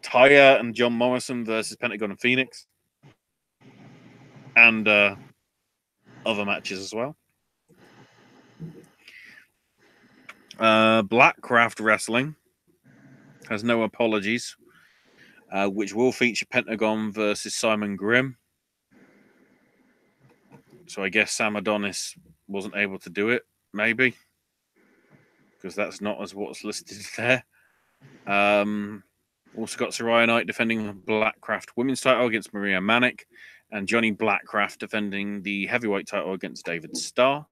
Taya and John Morrison versus Pentagon and Phoenix. And other matches as well. Blackcraft Wrestling has no apologies, which will feature Pentagon versus Simon Grimm. So I guess Sam Adonis wasn't able to do it, maybe, because that's not as what's listed there. Also got Saraya Knight defending the Blackcraft women's title against Maria Manic, and Johnny Blackcraft defending the heavyweight title against David Starr.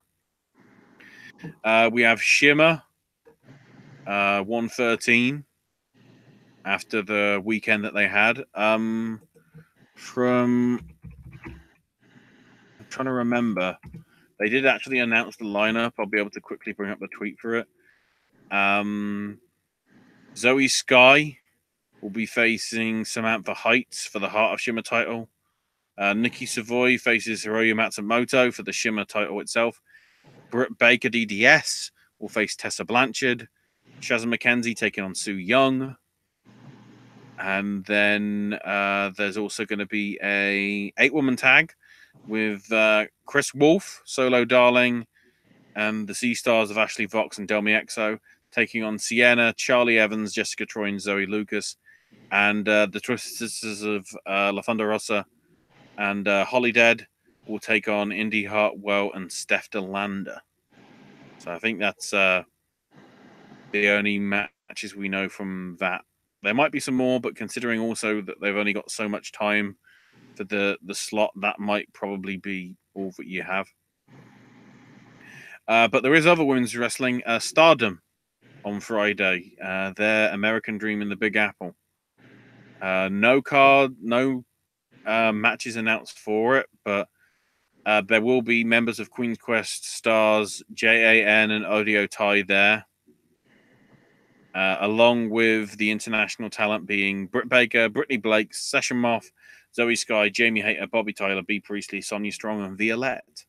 We have Shimmer 113 after the weekend that they had. I'm trying to remember. They did actually announce the lineup. I'll be able to quickly bring up the tweet for it. Zoe Sky will be facing Samantha Heights for the Heart of Shimmer title. Nikki Savoy faces Hiroyo Matsumoto for the Shimmer title itself. Britt Baker DDS will face Tessa Blanchard. Shazza McKenzie taking on Sue Young. And then there's also going to be a 8-woman tag with Chris Wolf, Solo Darling, and the C-Stars of Ashley Vox and Delmi Exo taking on Sienna, Charlie Evans, Jessica Troy, and Zoe Lucas. And the Twisted Sisters of La Fonda Rosa and Holly Dead will take on Indy Hartwell and Steph DeLander. So I think that's the only matches we know from that. There might be some more, but considering also that they've only got so much time for the slot, that might probably be all that you have. But there is other women's wrestling. Stardom on Friday. Their American Dream in the Big Apple. No card, no matches announced for it, but there will be members of Queen's Quest stars JAN and Odio Tai there. Along with the international talent being Britt Baker, Brittany Blake, Session Moth, Zoe Sky, Jamie Hayter, Bobby Tyler, B. Priestley, Sonia Strong, and Violette.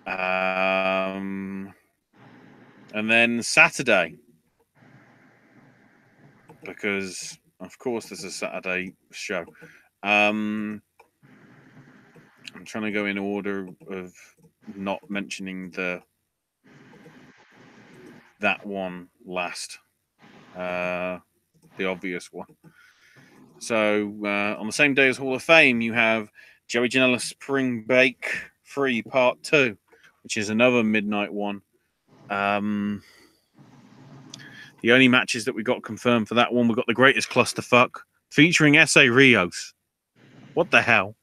And then Saturday, because of course there's a Saturday show. I'm trying to go in order of not mentioning that one last, the obvious one. So on the same day as Hall of Fame, you have Joey Janela Spring Break 3 Part 2, which is another midnight one. The only matches that we got confirmed for that one, we got the Greatest Clusterfuck featuring S.A. Rios. What the hell?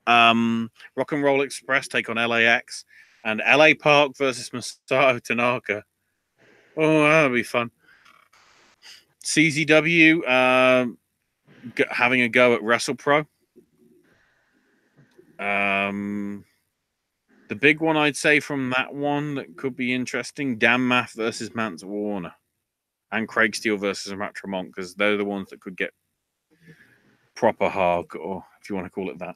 Rock and Roll Express take on LAX, and LA Park versus Masato Tanaka. Oh, that'll be fun. CZW having a go at WrestlePro. The big one I'd say from that one that could be interesting, Dan Math versus Mance Warner, and Craig Steele versus Matt Tremont, because they're the ones that could get proper hog, or if you want to call it that.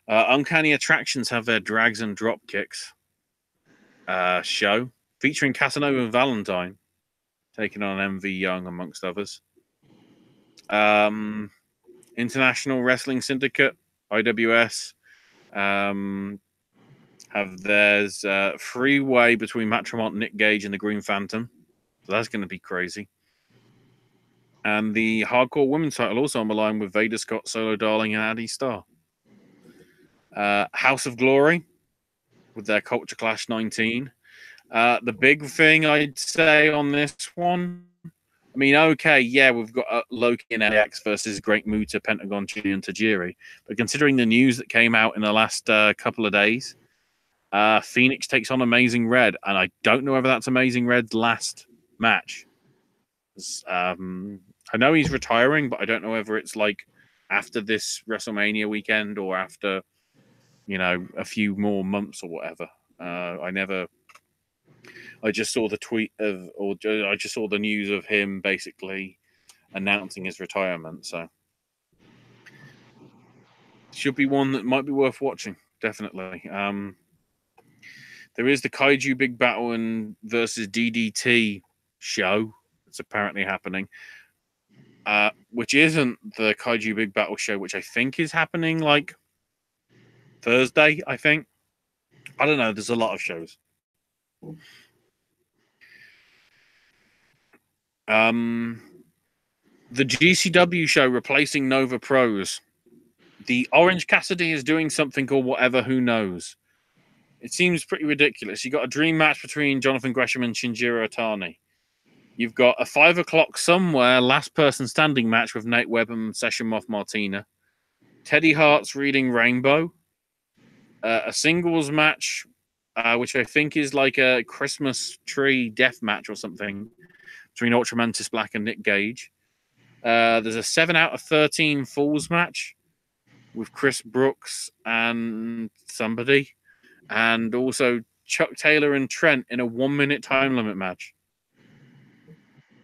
Uncanny Attractions have their Drags and Drop Kicks show featuring Casanova and Valentine taking on MV Young amongst others. International Wrestling Syndicate, IWS, have theirs freeway between Matt Tremont, Nick Gage, and the Green Phantom. So that's going to be crazy. And the Hardcore Women's title also on the line with Vader Scott, Solo Darling, and Addie Starr. House of Glory with their Culture Clash 19. The big thing I'd say on this one, I mean, okay, yeah, we've got Loki and LAX versus Great Muta, Pentagon, Junior, and Tajiri. But considering the news that came out in the last couple of days, Phoenix takes on Amazing Red, and I don't know whether that's Amazing Red's last match. I know he's retiring, but I don't know whether it's like after this WrestleMania weekend or after, a few more months or whatever. I just saw the tweet I just saw the news of him basically announcing his retirement. So should be one that might be worth watching. Definitely. There is the Kaiju Big Battle versus DDT show that's apparently happening, which isn't the Kaiju Big Battle show, which I think is happening like Thursday, I think. I don't know. There's a lot of shows. The GCW show replacing Nova Pros. The Orange Cassidy is doing something called Whatever Who Knows. It seems pretty ridiculous. You got a dream match between Jonathan Gresham and Shinjiro Atani. You've got a 5 o'clock somewhere last person standing match with Nate Webb and Session Moth Martina. Teddy Hart's reading Rainbow. A singles match, which I think is like a Christmas tree death match or something, between Ultramantis Black and Nick Gage. There's a 7 out of 13 Falls match with Chris Brooks and somebody. And also Chuck Taylor and Trent in a 1-minute time limit match.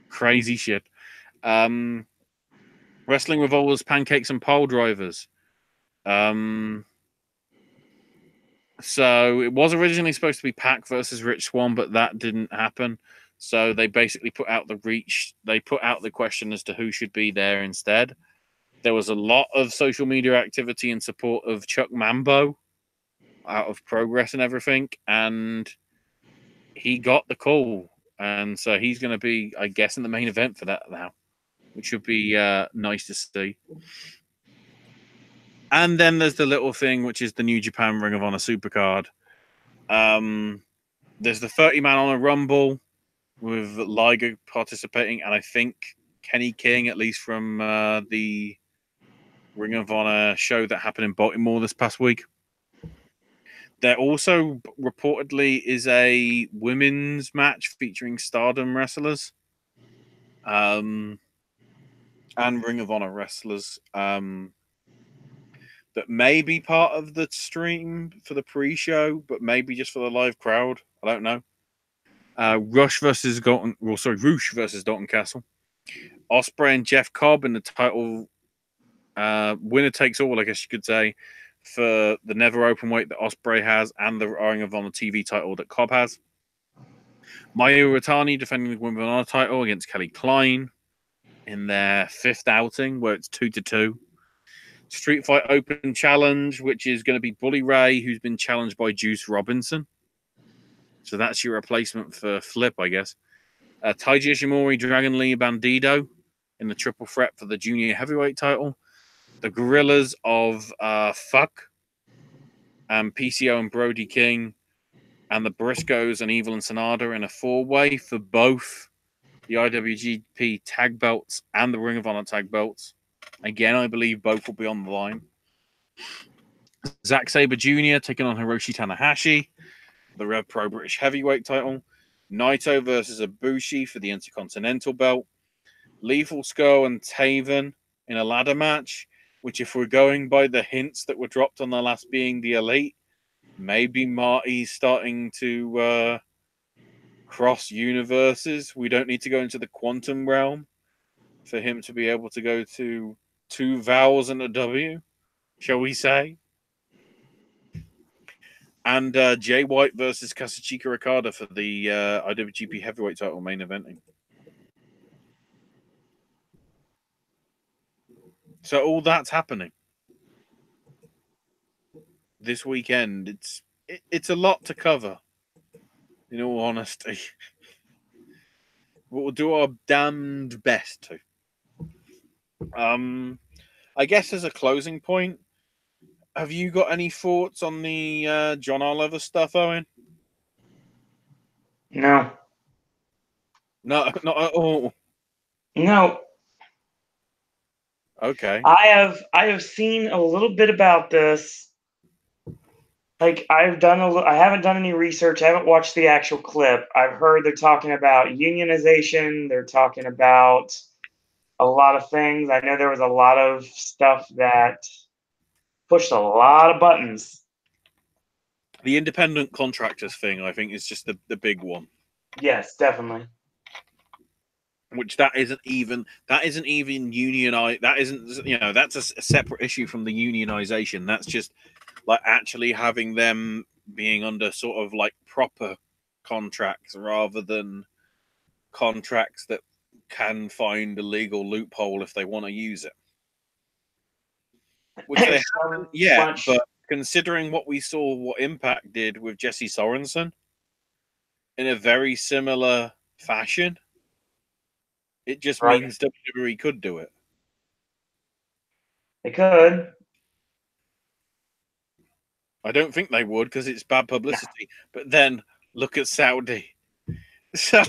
Crazy shit. Wrestling Revolvers, Pancakes, and Pole Drivers. So it was originally supposed to be Pac versus Rich Swann, but that didn't happen. So they basically put out the question as to who should be there instead. There was a lot of social media activity in support of Chuck Mambo out of Progress and everything, and he got the call. And so he's going to be, I guess, in the main event for that now, which should be nice to see. And then there's the little thing, which is the New Japan Ring of Honor Supercard. There's the 30-man on a Rumble with Liger participating, and I think Kenny King, at least from the Ring of Honor show that happened in Baltimore this past week. There also reportedly is a women's match featuring Stardom wrestlers and Ring of Honor wrestlers that may be part of the stream for the pre-show, but maybe just for the live crowd. I don't know. Rush versus Dalton Castle. Ospreay and Jeff Cobb in the title winner takes all, I guess you could say, for the Never Openweight that Ospreay has and the Ring of Honor TV title that Cobb has. Mayu Iwatani defending the Women's Honor title against Kelly Klein in their 5th outing, where it's 2-2. Street Fight Open Challenge, which is going to be Bully Ray, who's been challenged by Juice Robinson. So that's your replacement for Flip, I guess. Taiji Ishimori, Dragon Lee, Bandido in the triple threat for the junior heavyweight title. The Gorillas of Fuck and PCO and Brody King, and the Briscoes and Evil and Sanada in a 4-way for both the IWGP tag belts and the Ring of Honor tag belts. Again, I believe both will be on the line. Zack Sabre Jr. taking on Hiroshi Tanahashi, the Rev Pro British Heavyweight title. Naito versus Ibushi for the Intercontinental belt. Lethal Skull and Taven in a ladder match, which, if we're going by the hints that were dropped on the last being the Elite, maybe Marty's starting to cross universes. We don't need to go into the quantum realm for him to be able to go to 2 vowels and a W, shall we say? And Jay White versus Kazuchika Okada for the IWGP Heavyweight title main eventing. So all that's happening this weekend. It's a lot to cover, in all honesty. We'll do our damned best to. I guess as a closing point, have you got any thoughts on the John Oliver stuff, Owen? No. No, not at all. No. Okay. I have seen a little bit about this. Like, I haven't done any research. I haven't watched the actual clip. I've heard they're talking about unionization. They're talking about a lot of things. I know there was a lot of stuff that pushed a lot of buttons. The independent contractors thing, I think, is just the big one. Yes, definitely. Which that isn't even unionized. That isn't, you know, that's a separate issue from the unionization. That's just like actually having them being under sort of like proper contracts rather than contracts that can find a legal loophole if they want to use it. Which they haven't yet, but considering what we saw, what Impact did with Jesse Sorensen in a very similar fashion, it just means WWE could do it. They could. I don't think they would because it's bad publicity. No. But then look at Saudi. So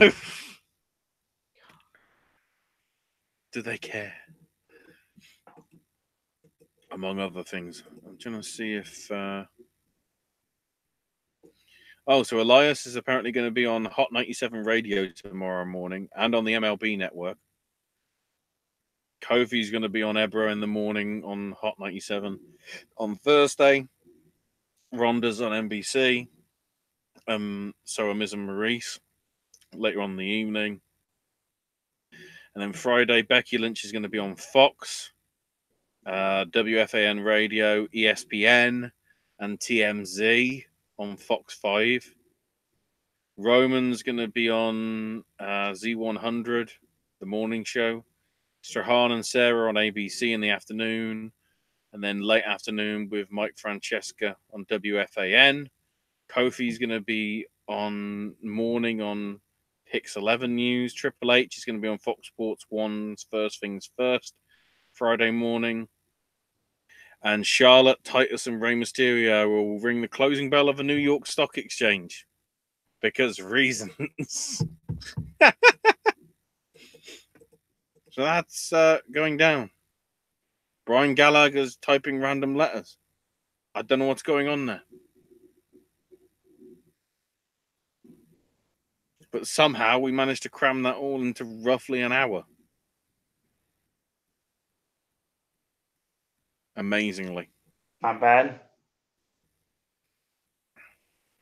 do they care? Among other things. I'm trying to see if so Elias is apparently going to be on Hot 97 Radio tomorrow morning and on the MLB network. Kofi's going to be on Ebro in the morning on Hot 97. On Thursday, Ronda's on NBC. So are Miz and Maurice later on in the evening. And then Friday, Becky Lynch is going to be on Fox, WFAN Radio, ESPN, and TMZ on Fox 5. Roman's going to be on Z100, the morning show. Strahan and Sarah on ABC in the afternoon. And then late afternoon with Mike Francesca on WFAN. Kofi's going to be on morning on Hicks 11 News. Triple H is going to be on Fox Sports 1's First Things First Friday morning. And Charlotte, Titus, and Rey Mysterio will ring the closing bell of the New York Stock Exchange. Because reasons. So that's going down. Brian Gallagher's typing random letters. I don't know what's going on there. But somehow we managed to cram that all into roughly an hour. Amazingly. Not bad.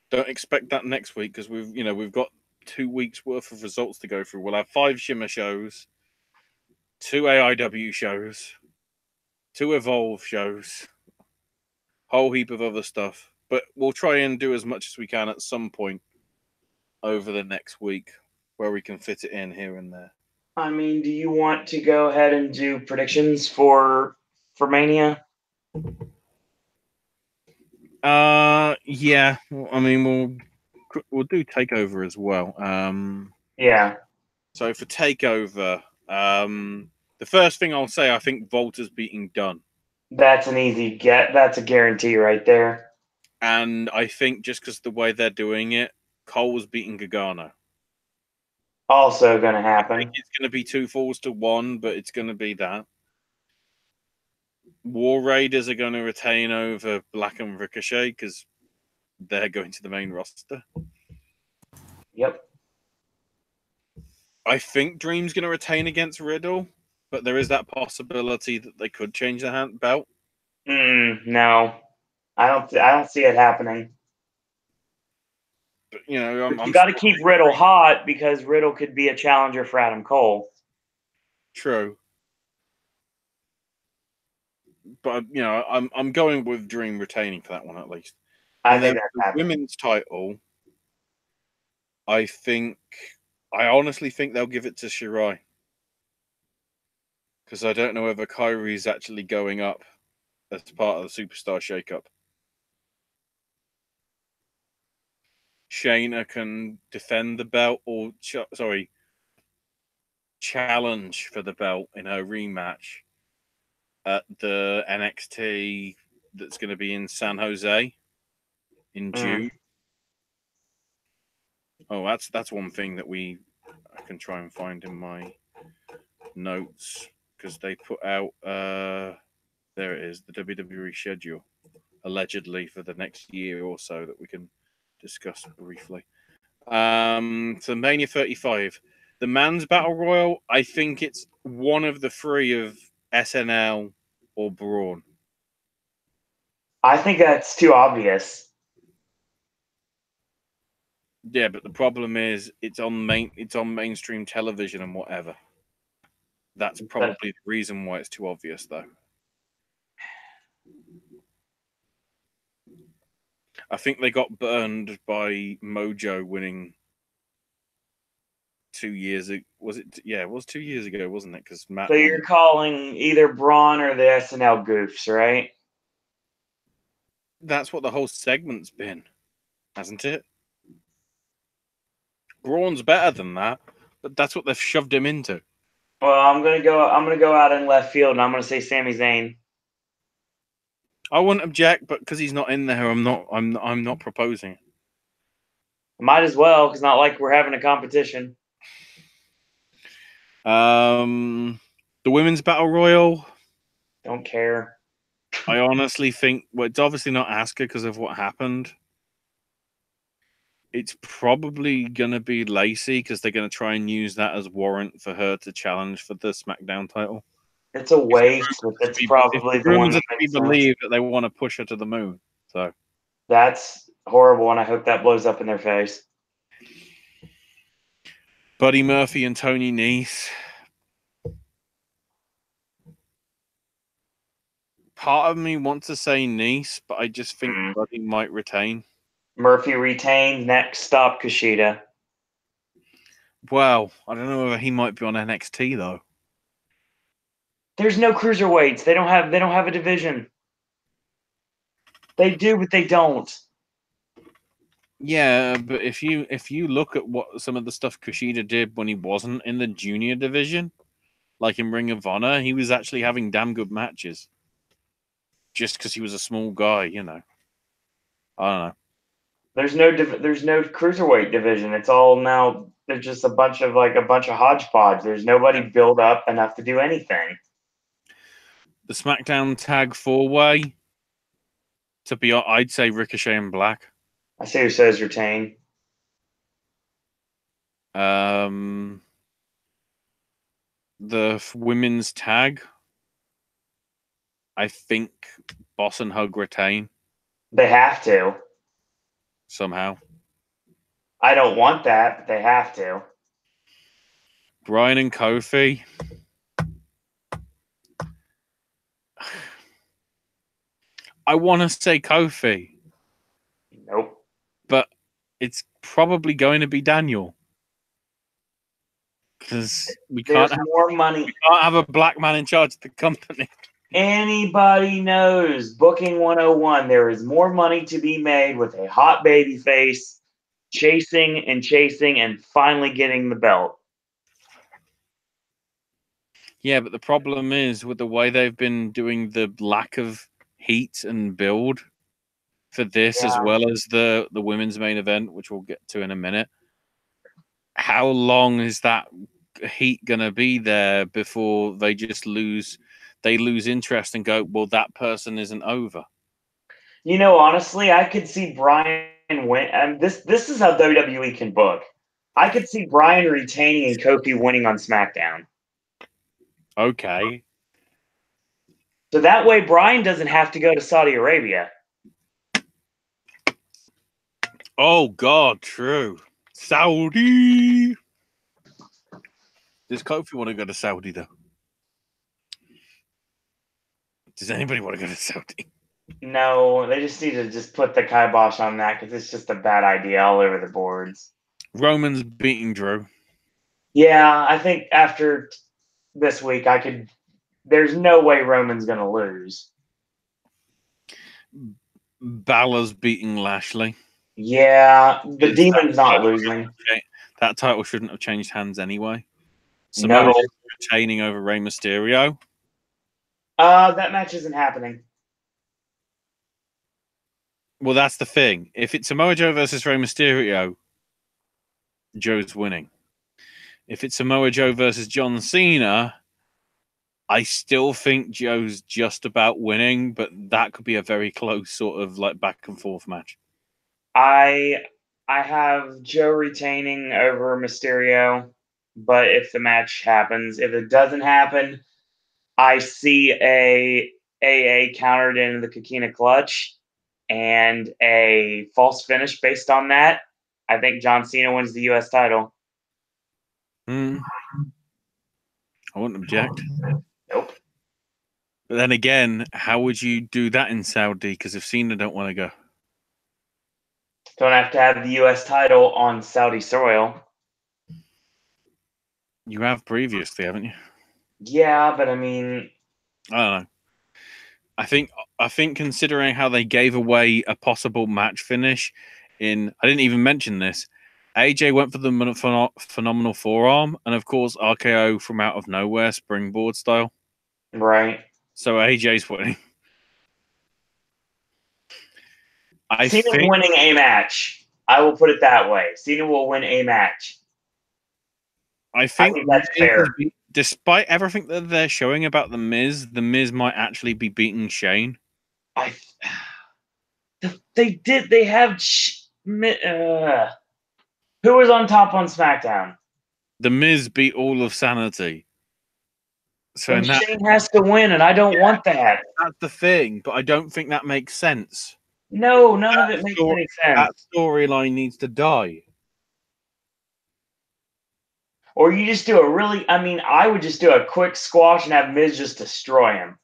Don't expect that next week because we've got 2 weeks worth of results to go through. We'll have 5 Shimmer shows, 2 AIW shows, 2 Evolve shows, whole heap of other stuff. But we'll try and do as much as we can at some point over the next week where we can fit it in here and there. I mean, do you want to go ahead and do predictions for Mania? Yeah. I mean, we'll do Takeover as well. Yeah. So for Takeover, the first thing I'll say, I think Volta's beating Dunn. That's an easy get. That's a guarantee right there. And I think just because the way they're doing it, Cole's beating Gargano. Also going to happen. I think it's going to be 2 falls to 1, but it's going to be that. War Raiders are going to retain over Black and Ricochet because they're going to the main roster. Yep. I think Dream's going to retain against Riddle, but there is that possibility that they could change the belt. No, I don't see it happening. But, you got to keep Riddle hot because Riddle could be a challenger for Adam Cole. True. But I'm going with Dream retaining for that one at least. I think that's the women's title. I honestly think they'll give it to Shirai because I don't know whether Kairi's actually going up as part of the Superstar Shakeup. Shayna can defend the belt or challenge for the belt in her rematch at the NXT that's going to be in San Jose in June. Oh, that's one thing that I can try and find in my notes because they put out there it is, the WWE schedule allegedly for the next year or so that we can discuss briefly. So Mania 35, The Men's Battle Royal, I think it's one of the three of SNL or Braun. I think that's too obvious. Yeah, but the problem is it's on mainstream television and whatever. That's probably the reason why it's too obvious, though. I think they got burned by Mojo winning 2 years ago. Was it? Yeah, it was 2 years ago, wasn't it? Because Matt. So you're calling either Braun or the SNL goofs, right? That's what the whole segment's been, hasn't it? Braun's better than that, but that's what they've shoved him into. Well, I'm gonna go out in left field, and I'm gonna say Sami Zayn. I wouldn't object, but because he's not in there, I'm not proposing. Might as well, because not like we're having a competition. The Women's Battle Royal. Don't care. I honestly think, well, it's obviously not Asuka because of what happened. It's probably going to be Lacey because they're going to try and use that as warrant for her to challenge for the SmackDown title. It's a waste, but that's probably the one that makes sense. Believe that they want to push her to the moon. So that's horrible, and I hope that blows up in their face. Buddy Murphy and Tony Nese. Part of me wants to say Nese, but I just think Buddy might retain. Murphy retained. Next stop, Kushida. Well, I don't know whether he might be on NXT though. There's no cruiserweights. They don't have a division. They do, but they don't. Yeah, but if you look at what some of the stuff Kushida did when he wasn't in the junior division, like in Ring of Honor, he was actually having damn good matches. Just because he was a small guy, you know. I don't know. There's no cruiserweight division. It's all now. There's just a bunch of hodgepodge. There's nobody built up enough to do anything. The SmackDown Tag 4-Way, to be honest, I'd say Ricochet and Black. I see who says retain. The women's tag, I think Boss and Hug retain. They have to. Somehow. I don't want that, but they have to. Bryan and Kofi. I want to say Kofi. Nope. But it's probably going to be Daniel. Because we can't have a black man in charge of the company. Anybody knows, Booking 101, there is more money to be made with a hot baby face chasing and finally getting the belt. Yeah, but the problem is with the way they've been doing the lack of heat and build for this, as well as the women's main event, which we'll get to in a minute. How long is that heat going to be there before they just lose interest and go, well, that person isn't over? You know, honestly, I could see Bryan win. And this is how WWE can book. I could see Bryan retaining and Kofi winning on SmackDown. Okay. So that way Bryan doesn't have to go to Saudi Arabia. Oh, God, true. Saudi. Does Kofi want to go to Saudi, though? Does anybody want to go to Saudi? No, they just need to just put the kibosh on that because it's just a bad idea all over the boards. Roman's beating Drew. Yeah, I think after this week, there's no way Roman's going to lose. Balor's beating Lashley. Yeah, the Demon's not losing. That title shouldn't have changed hands anyway. Samoa Joe retaining over Rey Mysterio. That match isn't happening. Well, that's the thing. If it's Samoa Joe versus Rey Mysterio, Joe's winning. If it's Samoa Joe versus John Cena, I still think Joe's just about winning, but that could be a very close sort of like back and forth match. I have Joe retaining over Mysterio. but if the match happens, if it doesn't happen, I see a AA countered into the Kikina clutch and a false finish based on that. I think John Cena wins the U.S. title. I wouldn't object. Nope. But then again, how would you do that in Saudi? Because if Cena don't want to go, Don't have to have the U.S. title on Saudi soil. you have previously, haven't you? Yeah, but I mean, I don't know. I think considering how they gave away a possible match finish I didn't even mention this. AJ went for the phenomenal forearm, and of course RKO from out of nowhere, springboard style. right. So AJ's winning. Cena's winning a match. I will put it that way. Cena will win a match. I think that's fair. Despite everything that they're showing about the Miz might actually be beating Shane. They have who was on top on SmackDown? The Miz beat all of Sanity. So and Shane has to win, and I don't want that. That's the thing, but I don't think that makes sense. No, none of it makes any sense. That storyline needs to die. Or you just do I would just do a quick squash and have Miz just destroy him.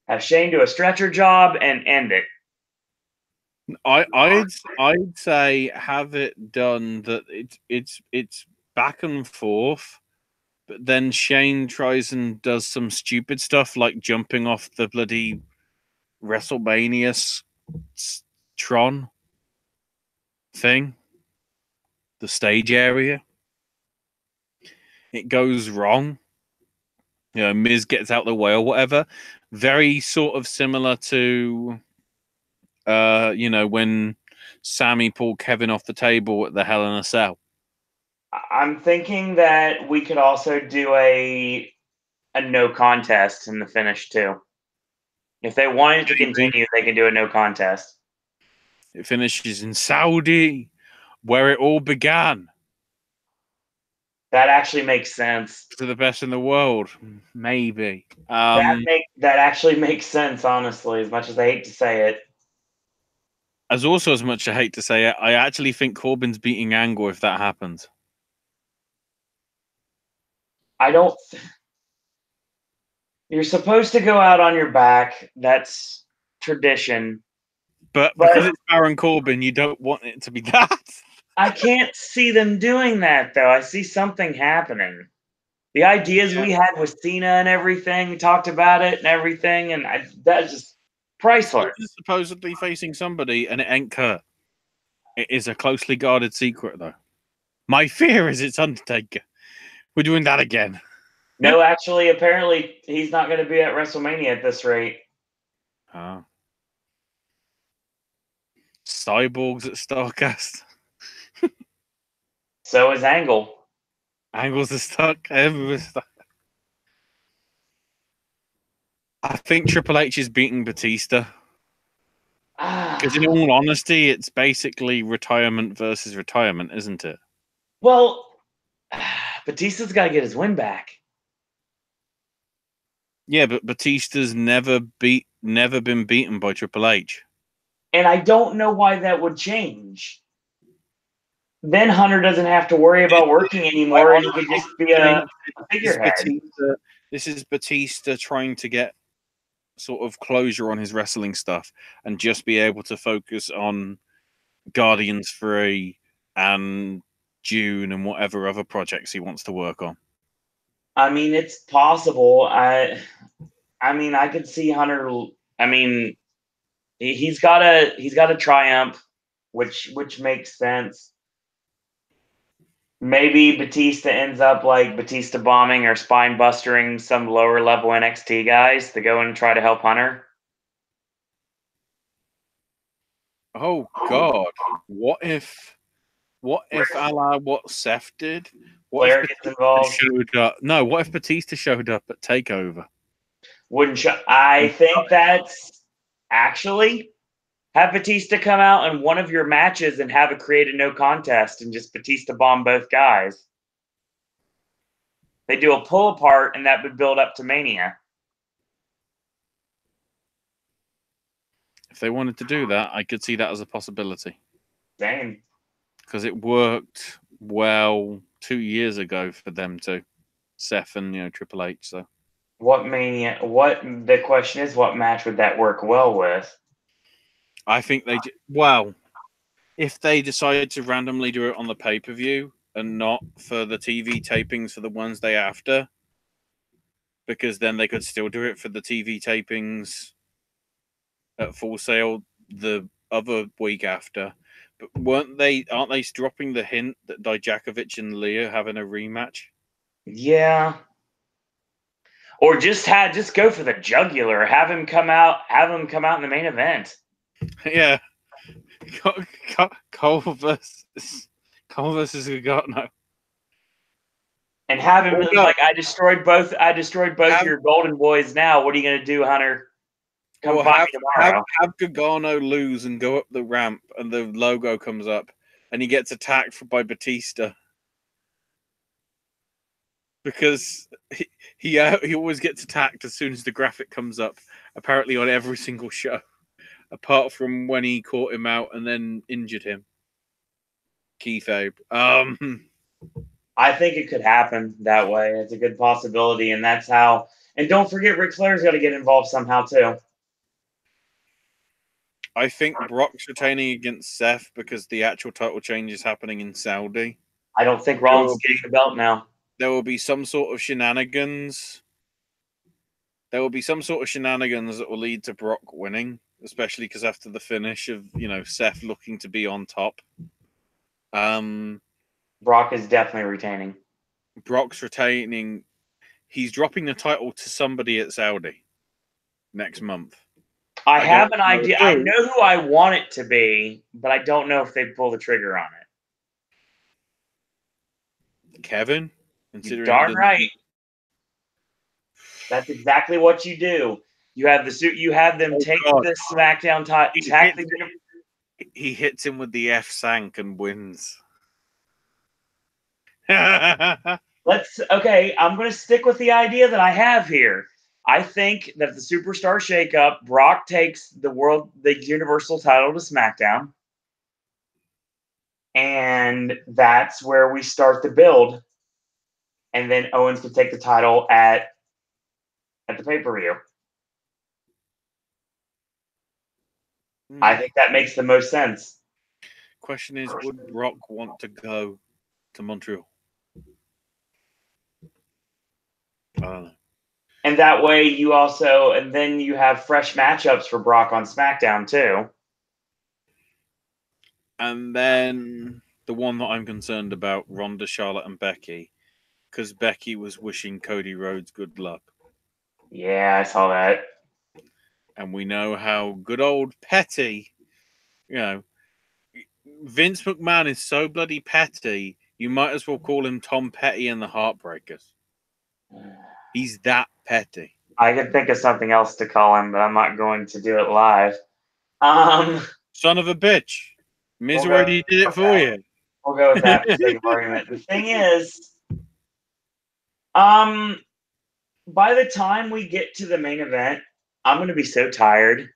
Have Shane do a stretcher job and end it. I'd say have it done that it's back and forth, but then Shane tries and does some stupid stuff like jumping off the bloody WrestleMania Tron thing, the stage area. It goes wrong. You know, Miz gets out the way or whatever. Very sort of similar to when Sammy pulled Kevin off the table at the Hell in a Cell. I'm thinking that we could also do a no contest in the finish too. If they wanted to continue, they can do a no contest. It finishes in Saudi, where it all began. That actually makes sense. To the best in the world, maybe. That actually makes sense, honestly, as much as I hate to say it. As much as I hate to say it, I actually think Corbin's beating Angle if that happens. I don't. You're supposed to go out on your back. That's tradition. But because it's Baron Corbin, you don't want it to be that. I can't see them doing that, though. I see something happening. The ideas we had with Cena and everything, we talked about it and everything, and that's just priceless. He's supposedly facing somebody, and it ain't Kurt. It is a closely guarded secret, though. My fear is it's Undertaker. We're doing that again. No, actually, apparently he's not going to be at WrestleMania at this rate. Oh. Cyborgs at StarCast. So is Angle. Angle's are stuck. I think Triple H is beating Batista. Because in all honesty, it's basically retirement versus retirement, isn't it? Well, Batista's got to get his win back. Yeah, but Batista's never been beaten by Triple H. And I don't know why that would change. Then Hunter doesn't have to worry about working anymore. He could just be a figurehead. This is Batista trying to get sort of closure on his wrestling stuff and just be able to focus on Guardians 3 and June and whatever other projects he wants to work on. I mean, it's possible. I could see Hunter. I mean, he's got a triumph, which makes sense. Maybe Batista ends up like Batista bombing or spine bustering some lower level NXT guys to go and try to help Hunter. Oh God! What if a la what Seth did? Flair gets involved. What if Batista showed up at TakeOver? I think that's actually have Batista come out in one of your matches and have it create a no contest and just Batista bomb both guys. They do a pull apart, and that would build up to Mania. If they wanted to do that, I could see that as a possibility. Same. Because it worked well 2 years ago for them to Seth and Triple H. So what Mania? What the question is? What match would that work well with? I think if they decided to randomly do it on the pay-per-view and not for the TV tapings for the Wednesday after, because then they could still do it for the TV tapings at Full Sail the other week after. But aren't they dropping the hint that Dijakovic and Leah having a rematch? Yeah. Or just go for the jugular. Have him come out in the main event. Yeah. Cole versus Gargano. And have him like, I destroyed both your golden boys now. What are you gonna do, Hunter? Come find me tomorrow. Have Gargano lose and go up the ramp and the logo comes up and he gets attacked by Batista. Because he always gets attacked as soon as the graphic comes up, apparently on every single show, apart from when he caught him out and then injured him. Keith Abe. I think it could happen that way. It's a good possibility, and that's how. And don't forget, Ric Flair's got to get involved somehow too. I think Brock's retaining against Seth because the actual title change is happening in Saudi. I don't think Rollins is getting the belt now. There will be some sort of shenanigans. There will be some sort of shenanigans that will lead to Brock winning, especially because after the finish of Seth looking to be on top. Brock is definitely retaining. Brock's retaining. He's dropping the title to somebody at Saudi next month. I have an idea. I know who I want it to be, but I don't know if they pull the trigger on it. Kevin? You're darn right. That's exactly what you do. You have the suit. You have them take the SmackDown title. He hits him with the F Sank and wins. Okay, I'm going to stick with the idea that I have here. I think that the Superstar Shakeup, Brock takes the Universal title to SmackDown, and that's where we start the build. And then Owens could take the title at the pay-per-view. I think that makes the most sense. Question is, would Brock want to go to Montreal? I don't know. And that way and then you have fresh matchups for Brock on SmackDown too. And then the one that I'm concerned about, Ronda, Charlotte, and Becky, because Becky was wishing Cody Rhodes good luck. Yeah, I saw that. And we know how good old Petty, Vince McMahon is so bloody petty, you might as well call him Tom Petty and the Heartbreakers. He's that petty. I could think of something else to call him, but I'm not going to do it live. Son of a bitch. Miz already did it for you. We'll go with that for sake of argument. The thing is, by the time we get to the main event, I'm going to be so tired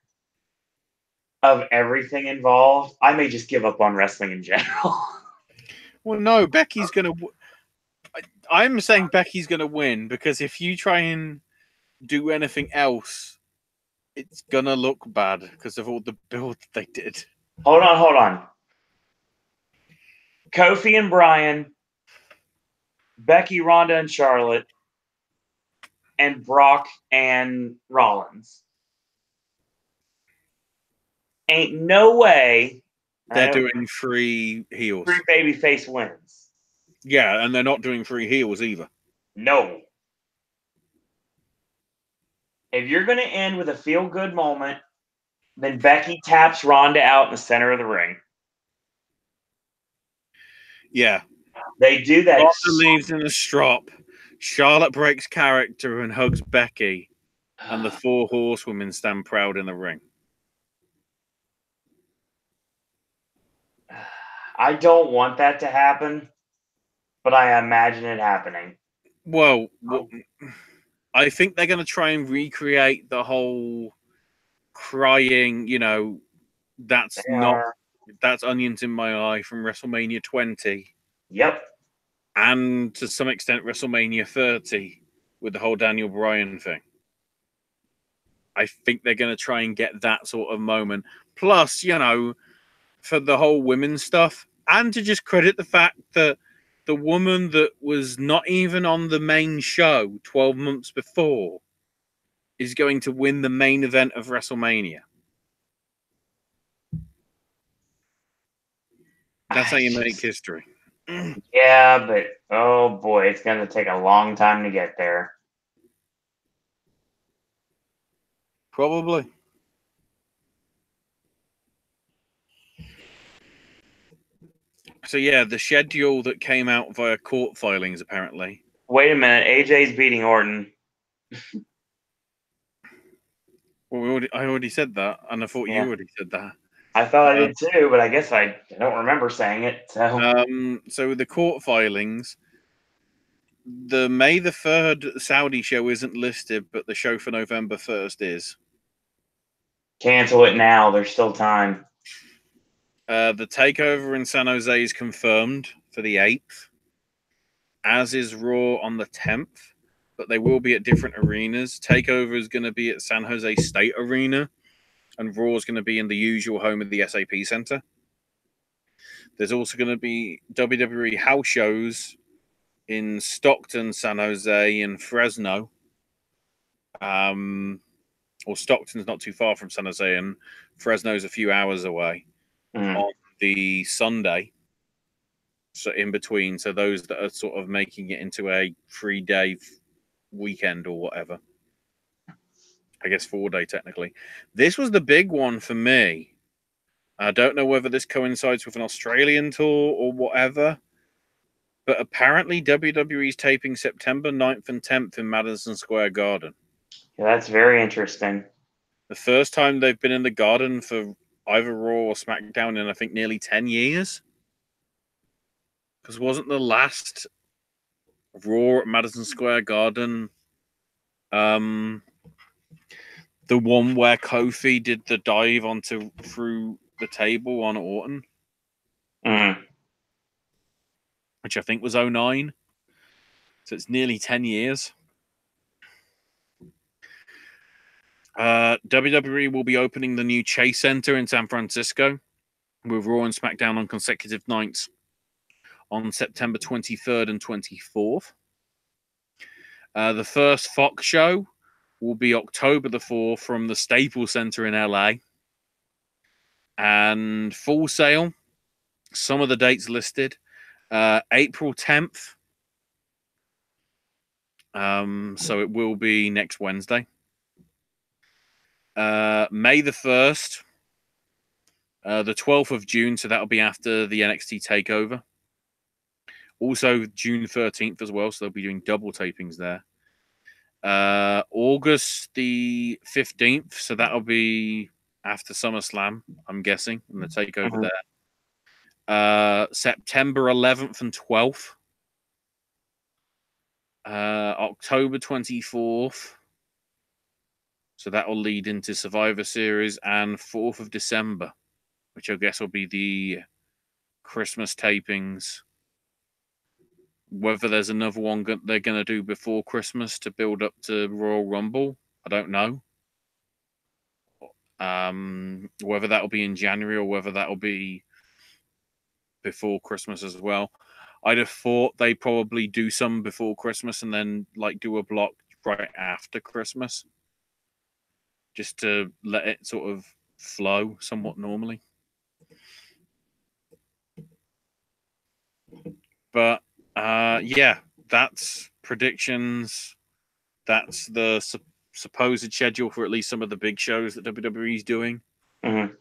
of everything involved. I may just give up on wrestling in general. Well, no, Becky's going to... I'm saying Becky's going to win because if you try and do anything else, it's going to look bad because of all the build they did. Hold on. Kofi and Bryan, Becky, Ronda, and Charlotte, and Brock and Rollins. Ain't no way they're doing 3 heels. 3 babyface wins. Yeah, and they're not doing 3 heels either. No. If you're going to end with a feel-good moment, then Becky taps Ronda out in the center of the ring. Yeah. They do that. Ronda leaves in a strop. Charlotte breaks character and hugs Becky. And the 4 horsewomen stand proud in the ring. I don't want that to happen, but I imagine it happening. Well, I think they're going to try and recreate the whole crying, that's onions in my eye from WrestleMania 20. Yep. And to some extent, WrestleMania 30 with the whole Daniel Bryan thing. I think they're going to try and get that sort of moment. Plus, for the whole women's stuff, and to just credit the fact that the woman that was not even on the main show 12 months before is going to win the main event of WrestleMania. That's how you make history. Yeah, but oh boy, it's going to take a long time to get there. Probably. So yeah, the schedule that came out via court filings apparently. Wait a minute, AJ's beating Orton. Well, I already said that, and I thought you already said that. I thought I did too, but I guess I don't remember saying it. So the court filings, the May the 3rd Saudi show isn't listed, but the show for November 1st is. Cancel it now. There's still time. The takeover in San Jose is confirmed for the 8th, as is Raw on the 10th, but they will be at different arenas. Takeover is going to be at San Jose State Arena, and Raw is going to be in the usual home of the SAP Center. There's also going to be WWE house shows in Stockton, San Jose, and Fresno. Or Stockton's not too far from San Jose, and Fresno's a few hours away on the Sunday. So in between, so those that are sort of making it into a 3-day weekend or whatever. I guess 4-day technically. This was the big one for me. I don't know whether this coincides with an Australian tour or whatever, but apparently WWE's taping September 9th and 10th in Madison Square Garden. Yeah, that's very interesting. The first time they've been in the Garden for either Raw or SmackDown in, I think, nearly 10 years. Because wasn't the last Raw at Madison Square Garden the one where Kofi did the dive through the table on Orton? Which I think was 2009. So it's nearly 10 years. WWE will be opening the new Chase Center in San Francisco with Raw and SmackDown on consecutive nights on September 23rd and 24th. The first Fox show will be October the 4th from the Staples Center in LA. And Full Sail, some of the dates listed, April 10th. So it will be next Wednesday. May the 1st, the 12th of June, so that'll be after the NXT takeover. Also June 13th as well, so they'll be doing double tapings there. August the 15th, so that'll be after SummerSlam, I'm guessing, and the takeover there. September 11th and 12th. October 24th. So that will lead into Survivor Series, and 4th of December, which I guess will be the Christmas tapings. Whether there's another one they're going to do before Christmas to build up to Royal Rumble, I don't know. Whether that'll be in January or whether that'll be before Christmas as well. I'd have thought they probably do some before Christmas and then do a block right after Christmas, just to let it sort of flow somewhat normally. But yeah, that's predictions. That's the supposed schedule for at least some of the big shows that WWE's doing. Mm-hmm.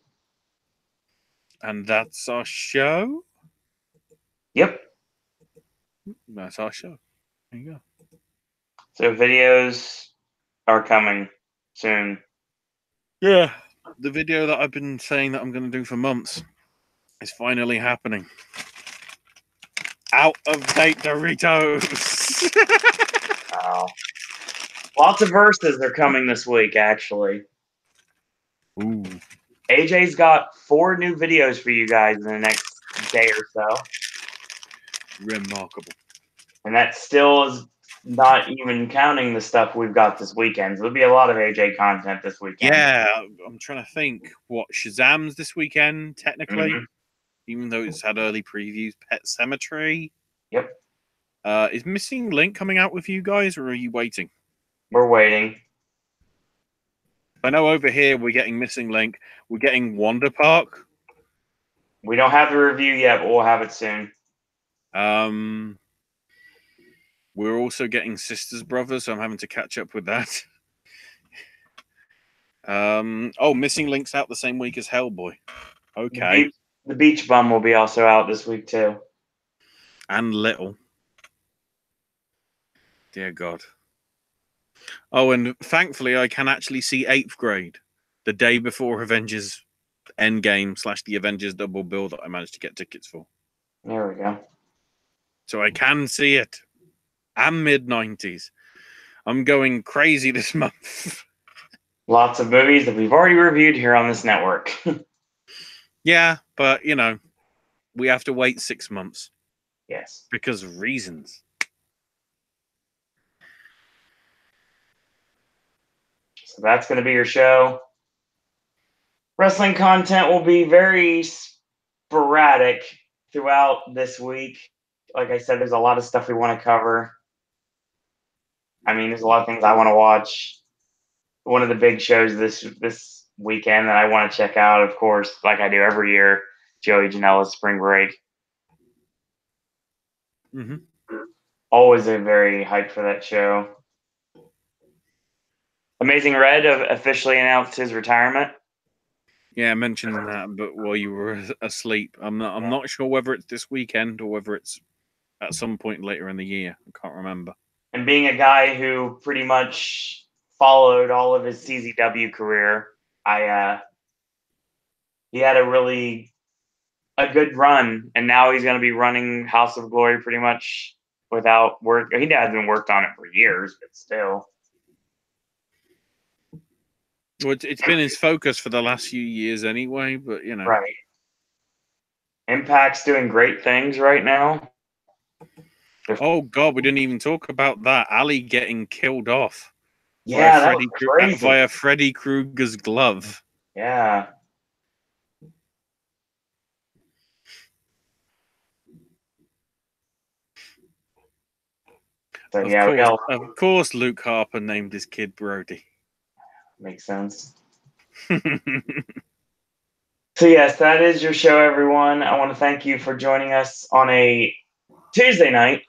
And that's our show. Yep. That's our show. There you go. So videos are coming soon. Yeah. The video that I've been saying that I'm going to do for months is finally happening. Out of date Doritos. Wow. Lots of verses are coming this week, actually. Ooh. AJ's got 4 new videos for you guys in the next day or so. Remarkable. And that still is not even counting the stuff we've got this weekend. So there'll be a lot of AJ content this weekend. Yeah, I'm trying to think. What, Shazam's this weekend, technically? Mhm. Even though it's had early previews. Pet Cemetery. Yep. Is Missing Link coming out with you guys, or are you waiting? We're waiting. I know over here we're getting Missing Link. We're getting Wonder Park. We don't have the review yet, but we'll have it soon. We're also getting Sisters Brothers, so I'm having to catch up with that. Missing Link's out the same week as Hellboy. Okay. The Beach Bum will be also out this week too. And Little. Dear God. Oh, and thankfully I can actually see 8th Grade the day before Avengers Endgame / the Avengers double bill that I managed to get tickets for. There we go. So I can see it. And mid-90s. I'm going crazy this month. Lots of movies that we've already reviewed here on this network. Yeah, but, you know, we have to wait 6 months. Yes. Because of reasons. So that's going to be your show. Wrestling content will be very sporadic throughout this week. Like I said, there's a lot of stuff we want to cover. I mean, there's a lot of things I want to watch. One of the big shows this weekend that I want to check out, of course, like I do every year, Joey Janela's Spring Break. Mm-hmm. Always a very hyped for that show. Amazing Red officially announced his retirement. Yeah, I mentioned that, but while you were asleep, I'm not sure whether it's this weekend or whether it's at some point later in the year. I can't remember. And being a guy who pretty much followed all of his CZW career, he had a good run, and now he's going to be running House of Glory pretty much without work. He hasn't worked on it for years, but still. Well, it's been his focus for the last few years anyway, but, you know. Right. Impact's doing great things right now. Oh, God, we didn't even talk about that. Ali getting killed off via Freddy Krueger's glove. Yeah. So, of course, Luke Harper named his kid Brody. Makes sense. So, yes, that is your show, everyone. I want to thank you for joining us on a Tuesday night.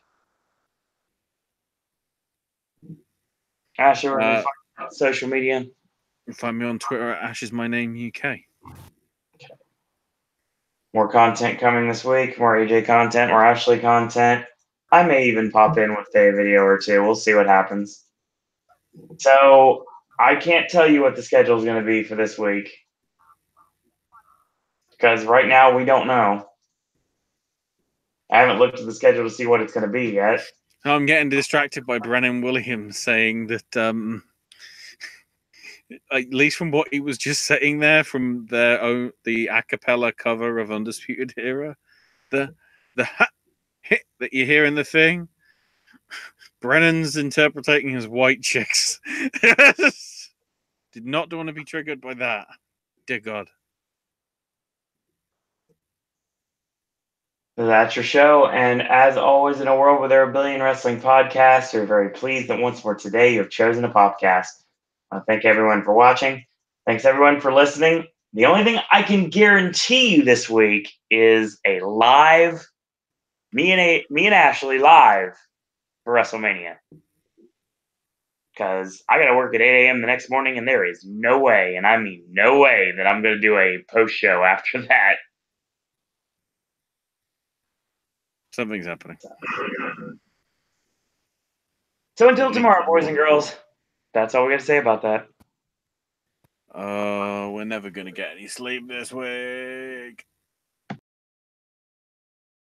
Ash, over social media. You can find me on Twitter at Ash is my name UK. Okay. More content coming this week. More AJ content. More Ashley content. I may even pop in with a video or two. We'll see what happens. So I can't tell you what the schedule is going to be for this week because right now we don't know. I haven't looked at the schedule to see what it's going to be yet. I'm getting distracted by Brennan Williams saying that, at least from what he was just saying there from the a cappella cover of Undisputed Era, the hit that you hear in the thing, Brennan's interpreting as white chicks. Did not want to be triggered by that. Dear God. That's your show. And as always, in a world where there are a billion wrestling podcasts, we're very pleased that once more today you have chosen a Popcast. I want to thank everyone for watching. Thanks everyone for listening. The only thing I can guarantee you this week is a live, me and Ashley live for WrestleMania. Because I got to work at 8 a.m. the next morning, and there is no way, and I mean no way, that I'm going to do a post show after that. Something's happening. So until tomorrow, boys and girls, that's all we got to say about that. We're never going to get any sleep this week.